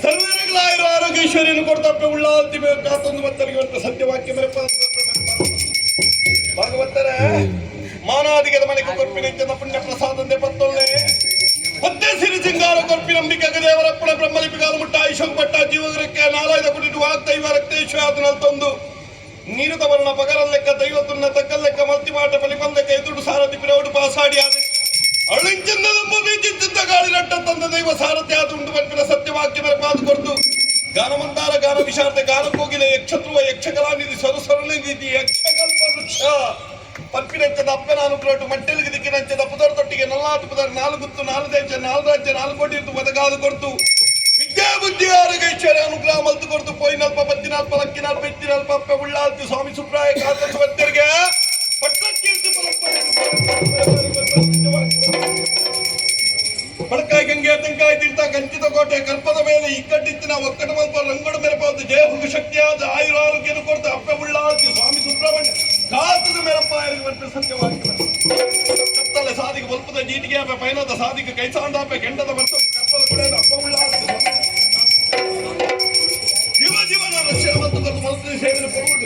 ಸರ್ವೇರೆಗಳಾಯಿರೋ ಆರೋಗ್ಯೇಶ್ವರಿಯನ್ನು ಕೊಡ್ತಪ್ಪೆ ಉಳ್ಳಾಲ್ತಿ ಕಾತೊಂದು ಮತ್ತಲಿಗೆ ಅಂತ ಸತ್ಯವಾಕ್ಯ ಭಾಗವತರೇ ಮಾನಾದಿಗದ ಮನೆಗೆ ಕೊರ್ಪಿನಂಚನ ಪುಣ್ಯ ಪ್ರಸಾದಂತೆ ಪತ್ತೊಳ್ಳೆ ಒತ್ತೆ ಸಿರಿ ಸಿಂಗಾರ ಕೊರ್ಪಿ ನಂಬಿಕೆ ದೇವರಪ್ಪಣ ಬ್ರಹ್ಮಲಿಪಿಗಾಲು ಮುಟ್ಟ ಐಶೋಕ್ ಮಟ್ಟ ಜೀವಗರಕ್ಕೆ ನಾಲಾಯ್ದ ಕುಟಿಟು ವಾಗ್ದೈವ ರಕ್ತೇಶ್ವ ಅದನ್ನಲ್ತೊಂದು ನೀರು ತವರಣ ಪಗರ ಲೆಕ್ಕ ದೈವತುನ್ನ ತಕ್ಕ ಲೆಕ್ಕ ಮಲ್ತಿಮಾಟ ಫಲಿಪಲ್ಲೆಕ್ಕ ಎದುರು ಸಾರಥಿ ಪಿರೌಡು ಪಾಸಾಡಿ ಆದ ಅಳಿಂಚಿಂದ ಬೀಚಿಂದ ಗಾಳಿ ರಟ್ಟ ತಂದ ದೈವ ಸಾರಥಿ ಆದ ಉಂಡು ಬರ್ಪಿನ ಸತ್ಯವಾಕ್ಯ ಮೇಲೆ ಪಾದು ಕೊಡ್ತು ಗಾನಮಂದಾರ ಗಾನ ವಿಶಾರತೆ ಗಾನ ಕೋಗಿಲೆ ಯಕ್ಷತ್ರುವ ಯಕ್ಷಕಲಾನಿಧಿ ಸ್ವರಸರಳಿ ನೀತಿ ಯಕ್ಷಕಲ್ಪ ವೃಕ್ಷ ಪರ್ಪಿನಂಚದ ಅಪ್ಪನ ಅನುಗ್ರಹ ಮಟ್ಟೆಲಿಗೆ ದಿಕ್ಕಿನಂಚದ ಪುದರ್ ತೊಟ್ಟಿಗೆ ನಲ್ಲಾತು ಪುದರ್ ನಾಲ್ಗುತ್ತು ನಾಲ್ಕು ದೇಶ ನಾಲ್ಕು ರಾಜ್ಯ ನಾಲ್ಕು ಕೋಟಿ ಇತ್ತು ಬದಗಾದು ಕೊಡ್ತು ವಿದ್ಯಾ ಬುದ್ಧಿ ಆರೋಗ್ಯ ಐಶ್ವರ್ಯ ಅನುಗ್ರಹ ಮಲ್ತು ಕೊಡ್ತು ಪೋಯಿನಲ್ಪ ಬತ್ತಿನಾಲ್ಪ ಲಕ್ಕಿನಾಲ್ಪ ಎತ್ತಿನಾಲ್ಪ ಅಪ್ಪೆ ಉಳ್ಳಾಲ್ತು ಸ್ವಾಮಿ ಸುಪ್ರಾಯ ಕಾತಂದು ಬತ್ತರಿಗೆ ಪಡಕಾಯಿ ಗಂಗೆ ತೆಂಕಾಯಿ ತೀರ್ಥ ಕಂಚಿತ ಕೋಟೆ ಕಲ್ಪದ ಮೇಲೆ ಇಕ್ಕಟ್ಟಿತ್ತಿನ ಒಕ್ಕಟ ಮಲ್ಪ ರಂಗಡ ಮೆರಪಾದ ಜಯ ಹುಗ ಶಕ್ತಿಯಾದ ಆಯುರ ಆರೋಗ್ಯನು ಕೊಡ್ತು ಅಪ್ಪೆ ಉಳ್ಳಾಲ್ತು ಸ್ವಾಮಿ ಸುಬ್ರಹ್ಮಣ್ಯ ಕಾತದ ಮೆರಪ್ಪ ಬರ್ತ ಸತ್ಯವಾಕ್ಯ ಕತ್ತಲೆ ಸಾಧಿಗೆ ಬಲ್ಪದ ಜೀಟಿಗೆ ಅಪ್ಪೆ ಪೈನದ ಸಾಧಿಗೆ ಕೈಸಾಂಡಾಪೆ ಕೆಂಡದ ಬರ್ತ ಕಪ್ಪದ ಕೊಡೆದ ಅಪ್ಪ ಉಳ್ಳಾಲ್ತು ಜೀವನ ರಕ್ಷಣೆ ಮತ್ತು ಕೊಟ್ಟು ಮಲ್ಪದ ಸೇವೆಯನ್ನು ಕೊಡುವುದು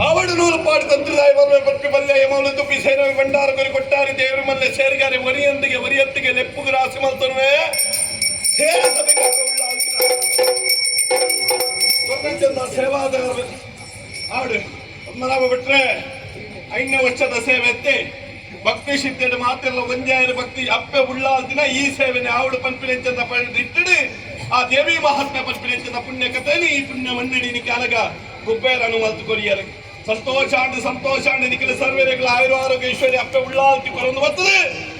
ಆವಡು ನೂರು ಪಾಡು ತಂತ್ರದಾಯ ಪಟ್ಟಿ ಬಲ್ಲೆ ಯಮೌಲು ತುಪ್ಪಿ ಸೇನೆ ಭಂಡಾರ ಕೊರಿ ಕೊಟ್ಟಾರಿ ದೇವರು ಮಲ್ಲೆ ಸೇರಿಗಾರಿ ಒರಿಯಂತಿಗೆ ಲೆಪ್ಪುಗೆ ರಾಸಿ ಮಲ್ತನುವೆ ಸೇವಾದಾರ ಆವಡು ಪದ್ಮನಾಭ ಬಿಟ್ರೆ 5ನೇ ವರ್ಷದ ಸೇವೆ ಎತ್ತಿ ಭಕ್ತಿ ಸಿದ್ಧೆಡು ಮಾತೆಲ್ಲ ಒಂಜಾಯಿರ ಭಕ್ತಿ ಅಪ್ಪೆ ಉಳ್ಳಾಲ್ದಿನ ಈ ಸೇವೆನೆ ಆವಡು ಪಂಪಿನೆಂಚಂದ ಇಟ್ಟಿಡು ಆ ದೇವಿ ಮಹಾತ್ಮೆ ಪಂಪಿನೆಂಚದ ಪುಣ್ಯ ಕಥೆಯಲ್ಲಿ ಈ ಪುಣ್ಯ ಮನ್ನಡಿ ಕಾಲಗ ಗುಬ್ಬೇರನು ಮಲ್ತು ಕೊರಿಯರು ಸಂತೋಷಾಂಡ್ ನಿಖಿಲ ಸರ್ವೇರೆಗಳ ಆಯುರ ಆರೋಗ್ಯ ಐಶ್ವರ್ಯ ಅಪ್ಪೆ ಉಳ್ಳಾಲ್ತಿ ಕೊರೊಂದು ಬರ್ತದೆ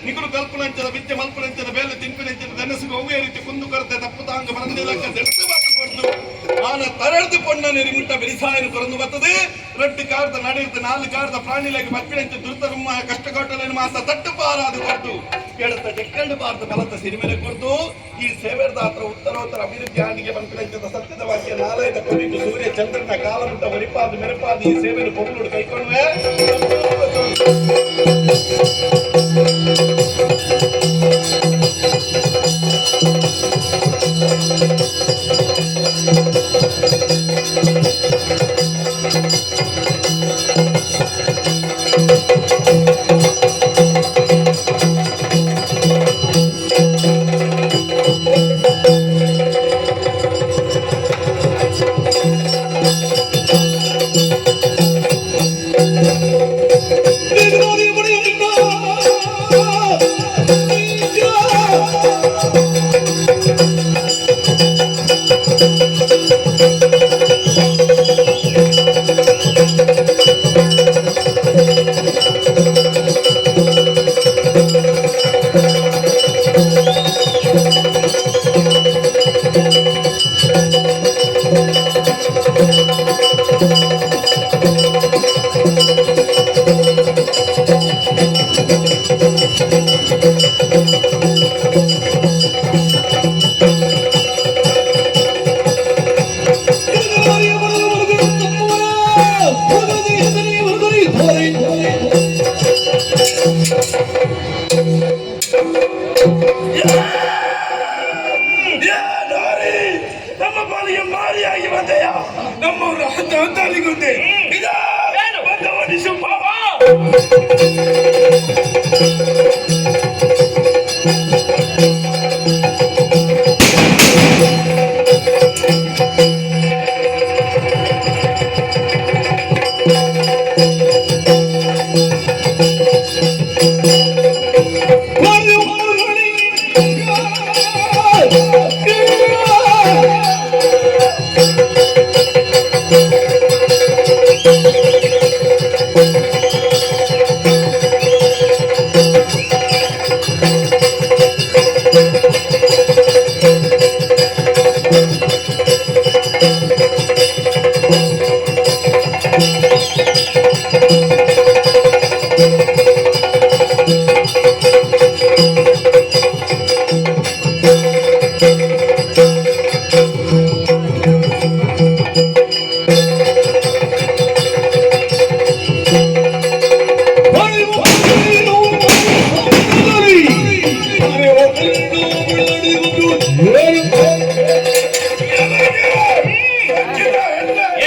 ನಿಖಲು ಕಲ್ಪನಂಚದ ವಿದ್ಯೆ ಮಲ್ಪನಂಚದ ಬೇಲೆ ತಿಂಪಿನಂಚದ ಧನಸಿಗೆ ಒವ್ವೇ ರೀತಿ ಕುಂದು ಕೊರತೆ ತಪ್ಪು ತಾಂಗ ಮರಂದಿಲಕ್ಕ ದೆಡ್ತು ಬತ್ತು ಕೊಡ್ದು ಆನ ತರಡ್ದು ಪೊಣ್ಣನೆ ರಿಮುಟ್ಟ ಬೆರಿಸಾಯನು ಕೊರೊಂದು ಬರ್ತದೆ ರೊಟ್ಟಿ ಕಾಡ್ದ ನಡೆಯುತ್ತ 4 ಕಾಡ್ದ ಪ್ರಾಣಿಲೆಗೆ ಮಕ್ಕಳಿಂಚ ದುರ್ತ ಕಷ್ಟಕೊಟ್ಟಲೇನು ಮಾತ ತಟ್ಟು ಪಾರಾದು ಕೊಡ್ತು ಕೇಳುತ್ತ ಜಕ್ಕಂಡು ಬಾರ್ದ ಬಲದ ಸಿರಿಮೆಲೆ ಕೊಡ್ತು ಈ ಸೇವೆದಾತ್ರ ಉತ್ತರೋತ್ತರ ಅಭಿವೃದ್ಧಿ ಆಂಡಿಗೆ ಬಂಪಿನಂಚದ ಸತ್ಯದ ವಾಕ್ಯ ನಾಲಯದ ಕೊಡಿತು ಸೂರ್ಯ ಚಂದ್ರನ ಕಾಲಮುಟ್ಟ ವರಿಪಾದು ಮೆರಪಾದು ಈ ಸೇವೆಯನ್ನು ಪೊಂಗುಡು ಕೈಕೊಂಡ್ವೆ ನಮ್ಮ ಪಾಲಿಗೆ ಮಾರಿಯಾಗಿ ಬಂದೆಯ ನಮ್ಮವರು ಹಂತಲಿಗುಂದೆ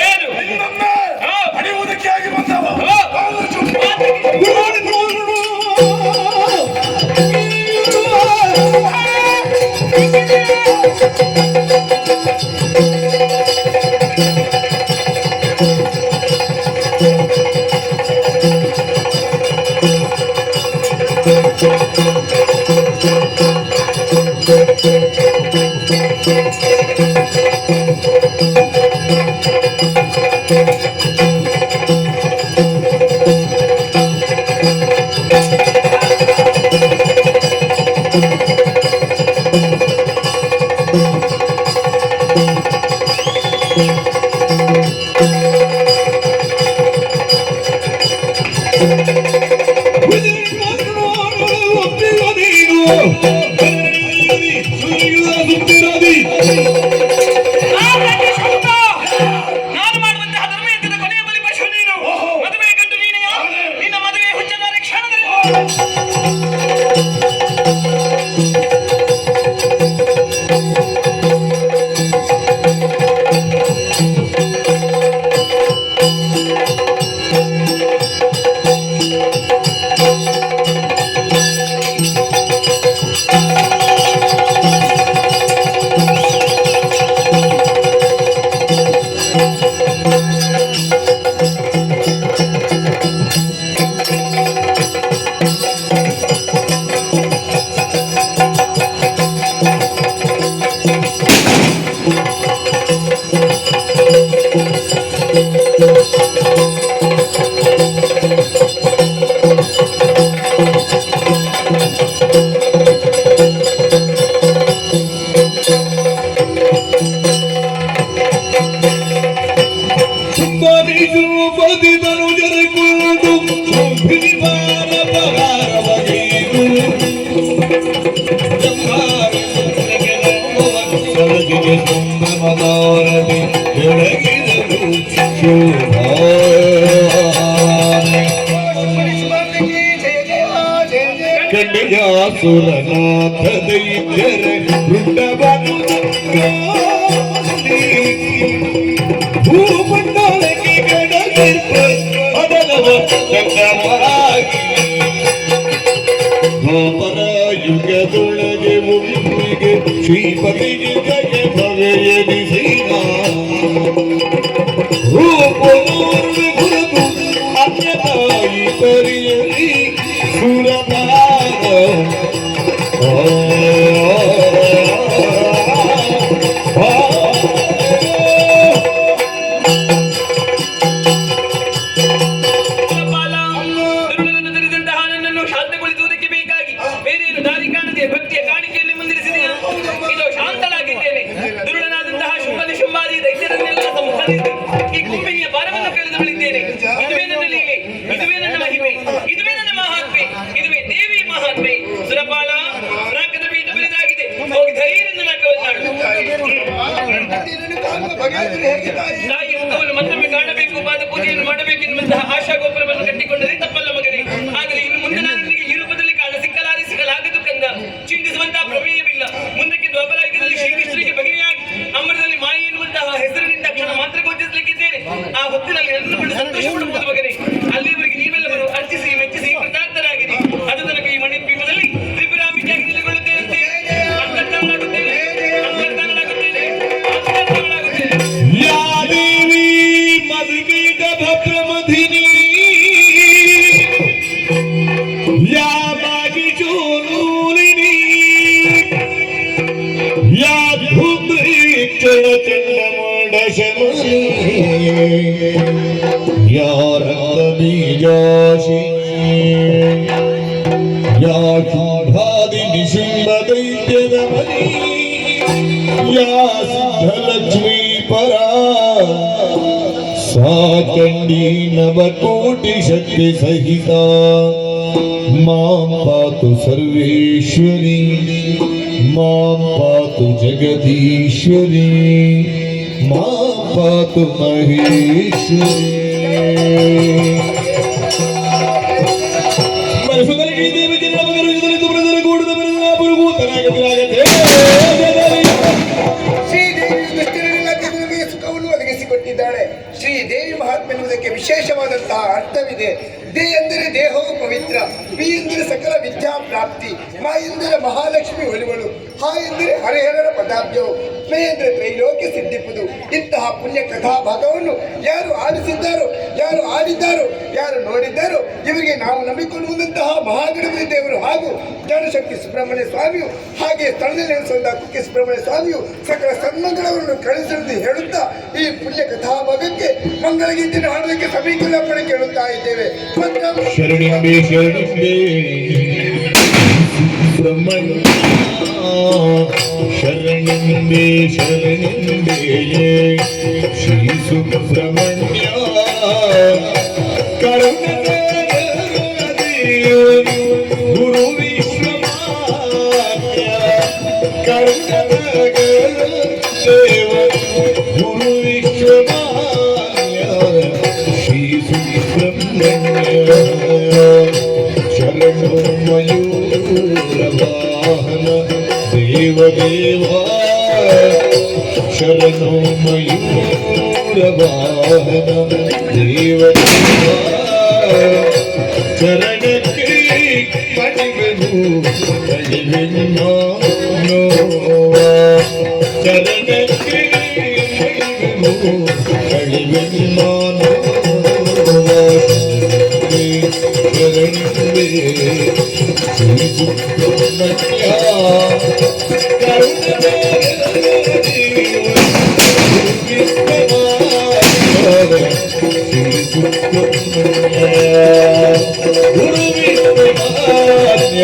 ಏನು ಹಡಿಯುವುದಕ್ಕೆ ಆಗಿ ಬಂದವ ನಾನು ಮಾಡುವಂತಹ ಧರ್ಮಯಜ್ಞದ ಕೊನೆಯ ಬಲಿ ಪಶು ನೀನು. ಮದುವೆ ಗಂಟು ನೀನೆಯ? ನಿನ್ನ ಮದುವೆ ಹುಚ್ಚನಾದ ಕ್ಷಣದಲ್ಲಿ ಸುರನಾಥ ದೈತ್ಯರ ವೃಂದವನು ಭೂಮಂಡಲಕ್ಕೆ ಗಡಗಿರ್ಪ ಅದನವ ಚಂದಮರಾಗಿ ದ್ವಾಪರ ಯುಗದೊಳಗೆ ಒಮ್ಮಿಗೆ ಶ್ರೀಪತಿಗೆ ಜಯ ಭವೆಯನಿಸಿದ ರೂಪನೂರ್ವೆ ಕುರಿತು ಅನ್ಯತಾಯಿ ಪರಿಯಲಿ ಸುರನಾರ ಶಾಂತಗೊಳಿಸುವುದಕ್ಕೆ ಬೇಕಾಗಿ ಬೇರೇನು ದಾರಿ ಕಾಣದೆ ಭಕ್ತಿಯ ಕಾಣಿಕೆಯಲ್ಲಿ ಮುಂದಿರಿಸಿದೆಯಾ? ಇದು ಶಾಂತಳಾಗಿದ್ದೇನೆ. ದುರುಳನಾದಂತಹ ಶುಂಭನಿ ಶುಂಭಾದಿ ದೈತ್ಯರನ್ನೆಲ್ಲ ಸಂಹರಿಸಿ ಈ ಕುಂಬಿನಿಯ ಭಾರವನ್ನು ಕಳೆದುಕೊಂಡಿದ್ದೇನೆ. ಇದುವೇ ನನ್ನ ಲೀಲೆ, ಇದುವೇ ನನ್ನ ಮಹಿಮೆ, ಇದುವೇ ನನ್ನ ಮಹಾತ್ಮೆ, ಇದುವೇ ದೇವಿ ಮಹಾತ್ಮೆ. ಸುರಪಾಲ, ನಾಕದ ಪೀಠ ಬರಿದಾಗಿದೆ. ಹೋಗಿ ಧೈರ್ಯದಿಂದ ನಾಕವನ್ನಾಡು. ತಾಯಿ ಮುಖವನ್ನು ಮತ್ತೊಮ್ಮೆ ಕಾಣಬೇಕು, ಪಾದ ಪೂಜೆಯನ್ನು ಮಾಡಬೇಕೆನ್ನುವಂತಹ ಆಶಾ ಗೋಪುರವನ್ನು ಕಟ್ಟಿಕೊಂಡರೆ ತಪ್ಪಲ್ಲ ಮಗನೇ. ಆದರೆ ಇನ್ನು ಮುಂದೆ ನಾನು ನಿನಗೆ ಈ ರೂಪದಲ್ಲಿ ಕಾಣ ಸಿಕ್ಕಲಾಗದು ಕಂದ. ಚಿಂತಿಸುವಂತಹ ಪ್ರಮೇಯವಿಲ್ಲ. ಮುಂದಕ್ಕೆ ದ್ವಾಪರಾಯುಗದಲ್ಲಿ ಶ್ರೀಕೃಷ್ಣನಿಗೆ ಭಗಿನಿಯಾಗಿ ಅಮರದಲ್ಲಿ ಮಾಯಿ ಎನ್ನುವಂತಹ ಹೆಸರಿನಿಂದ ಕ್ಷಣ ಮಾತ್ರ ಗೋಚರಿಸಲಿಕ್ಕಿದ್ದೇನೆ. ಆ ಹೊತ್ತಿನಲ್ಲಿ ನನ್ನನ್ನು ಕಂಡು ಸಂತೋಷ ಪಡಬಹುದು ಮಗನೇ. ಅಲ್ಲಿವರೆಗೆ ನೀವೆಲ್ಲವರು ಅರ್ಚಿಸಿ ಮೆಚ್ಚಿಸಿ ಕೃತಾರ್ಥರಾಗಿರಿ. ಅದು ತನಕ ಈ ಮಣಿದ್ವೀಪದಲ್ಲಿ ತ್ರಿಪುರಾಂಬಿಕೆಯಾಗಿ ನಿಲುಗೊಳ್ಳುತ್ತೇನಂತೆ. ಅಂತರ್ಧಾನನಾಗುತ್ತೇನೆ, ಅಂತರ್ಧಾನನಾಗುತ್ತೇನೆ, ಅಂತರ್ಧಾನನಾಗುತ್ತೇನೆ. ಯಾ ದೇವಿ ಮಧುಕೈಕ ಭದ್ರಮಧಿನಿ ಯಾ ಬಾಗಿ ಚೋಲೂಲಿನಿ ಯಾ ಧೂಮ್ರಿ ಚಂಡ ಶಮನಿ ಯಾ ರಕ್ತ ಬೀಜಾಶಿ ಯಾ ಶುಭಾದಿ ನಿಶುಂಭ ದೈತ್ಯದ ಬಲಿ ಯಾ ಸಿದ್ಧಲಕ್ಷ್ಮೀ ಪರಾ ಸಾಕಂಡಿ ನವಕೋಟಿ ಶಕ್ತಿ ಸಹಿತ ಮಾಂ ಪಾತು ಸರ್ವೇಶ್ವರಿ ಮಾಂ ಪಾತು ಜಗದೀಶ್ವರಿ ಮಾಂ ಪಾತು ಮಹೇಶ್ವರಿ. ದೇವಿ ಜನರ ಮಗರು ಕೂಡಿದ ಶ್ರೀದೇವಿ ದುಷ್ಟರಿಲ್ಲದೆ ನಿಮಗೆ ಸುಖವನ್ನು ಒದಗಿಸಿಕೊಟ್ಟಿದ್ದಾಳೆ. ಶ್ರೀದೇವಿ ಮಹಾತ್ಮೆ ಎನ್ನುವುದಕ್ಕೆ ವಿಶೇಷವಾದಂತಹ ಅರ್ಥವಿದೆ. ದೇ ಎಂದರೆ ದೇಹವು ಪವಿತ್ರ, ಬಿ ಎಂದರೆ ಸಕಲ ವಿದ್ಯಾ ಪ್ರಾಪ್ತಿ, ಮಾ ಎಂದರೆ ಮಹಾಲಕ್ಷ್ಮಿ ಒಲಿವಳು, ಹಾ ಎಂದರೆ ಹರಿಹರರ ಪದಾಬ್ಜವು, ಮೇ ಎಂದರೆ ತ್ರೈಲೋಕ್ಯ ಸಿದ್ಧಿಪುದು. ಇಂತಹ ಪುಣ್ಯ ಕಥಾ ಭಾಗವನ್ನು ಯಾರು ಆಲಿಸಿದ್ದಾರೋ, ಯಾರು ಆಡಿದ್ದಾರೋ, ಯಾರು ನೋಡಿದ್ದಾರೋ ಇವರಿಗೆ ನಾವು ನಂಬಿಕೊಳ್ಳುವಂತಹ ಮಹಾಗಣಪತಿ ದೇವರು ಹಾಗೂ ಜ್ಞಾನಶಕ್ತಿ ಸುಬ್ರಹ್ಮಣ್ಯ ಸ್ವಾಮಿಯು, ಹಾಗೆ ಸ್ಥಳದಲ್ಲಿ ನೆಲೆಸುವಂತಹ ಕುಕ್ಕೆ ಸುಬ್ರಹ್ಮಣ್ಯ ಸ್ವಾಮಿಯು ಸಕಲ ಸನ್ಮಂಗಳವನ್ನು ಕಳಿಸಲು ಹೇಳುತ್ತಾ ಈ ಪುಣ್ಯ ಕಥಾ ಭಾಗಕ್ಕೆ ಮಂಗಳಗೀತೆಯನ್ನು ಹಾಡಲಿಕ್ಕೆ ಸಮೀಕರಣಪಡೆ ಕೇಳುತ್ತಾ ಇದ್ದೇವೆ. ಶರಣಿಂಬೆ ಶರಣಿಂಬೆ ಸುಬ್ರಹ್ಮಣ್ಯ ಶರಣಿಂಬೆ ಶರಣಿಂಬೆ ಶ್ರೀ ಸುಬ್ರಹ್ಮಣ್ಯ ಕರುಣೆ ಗುರು ವಿಶ್ವಮಾನ್ಯ ಕರುಣೆ ದೇವ ಗುರು ವಿಶ್ವಮಾನ್ಯ ಶ್ರೀ ಸುಬ್ರಹ್ಮಣ್ಯ ಶರಣೋ ಮಯೂರವಾಹನ ದೇವದೇವ ಶರಣೋ ಮಯೂರವಾಹನ ದೇವದೇವ ಶರಣಕ್ಕೆ ಪಡಿವೆನು ಕಡಿವೆನ್ನೋ ಶರಣಕ್ಕೆ ಪಡಿವೆನು ಕಡಿವೆನ್ನೋ ಶರಣವೇ ಶ್ರೀ ಸುಬ್ರಹ್ಮಣ್ಯ ಕರುಣೆ ಗುರು ವಿಶ್ವಮಾನ್ಯ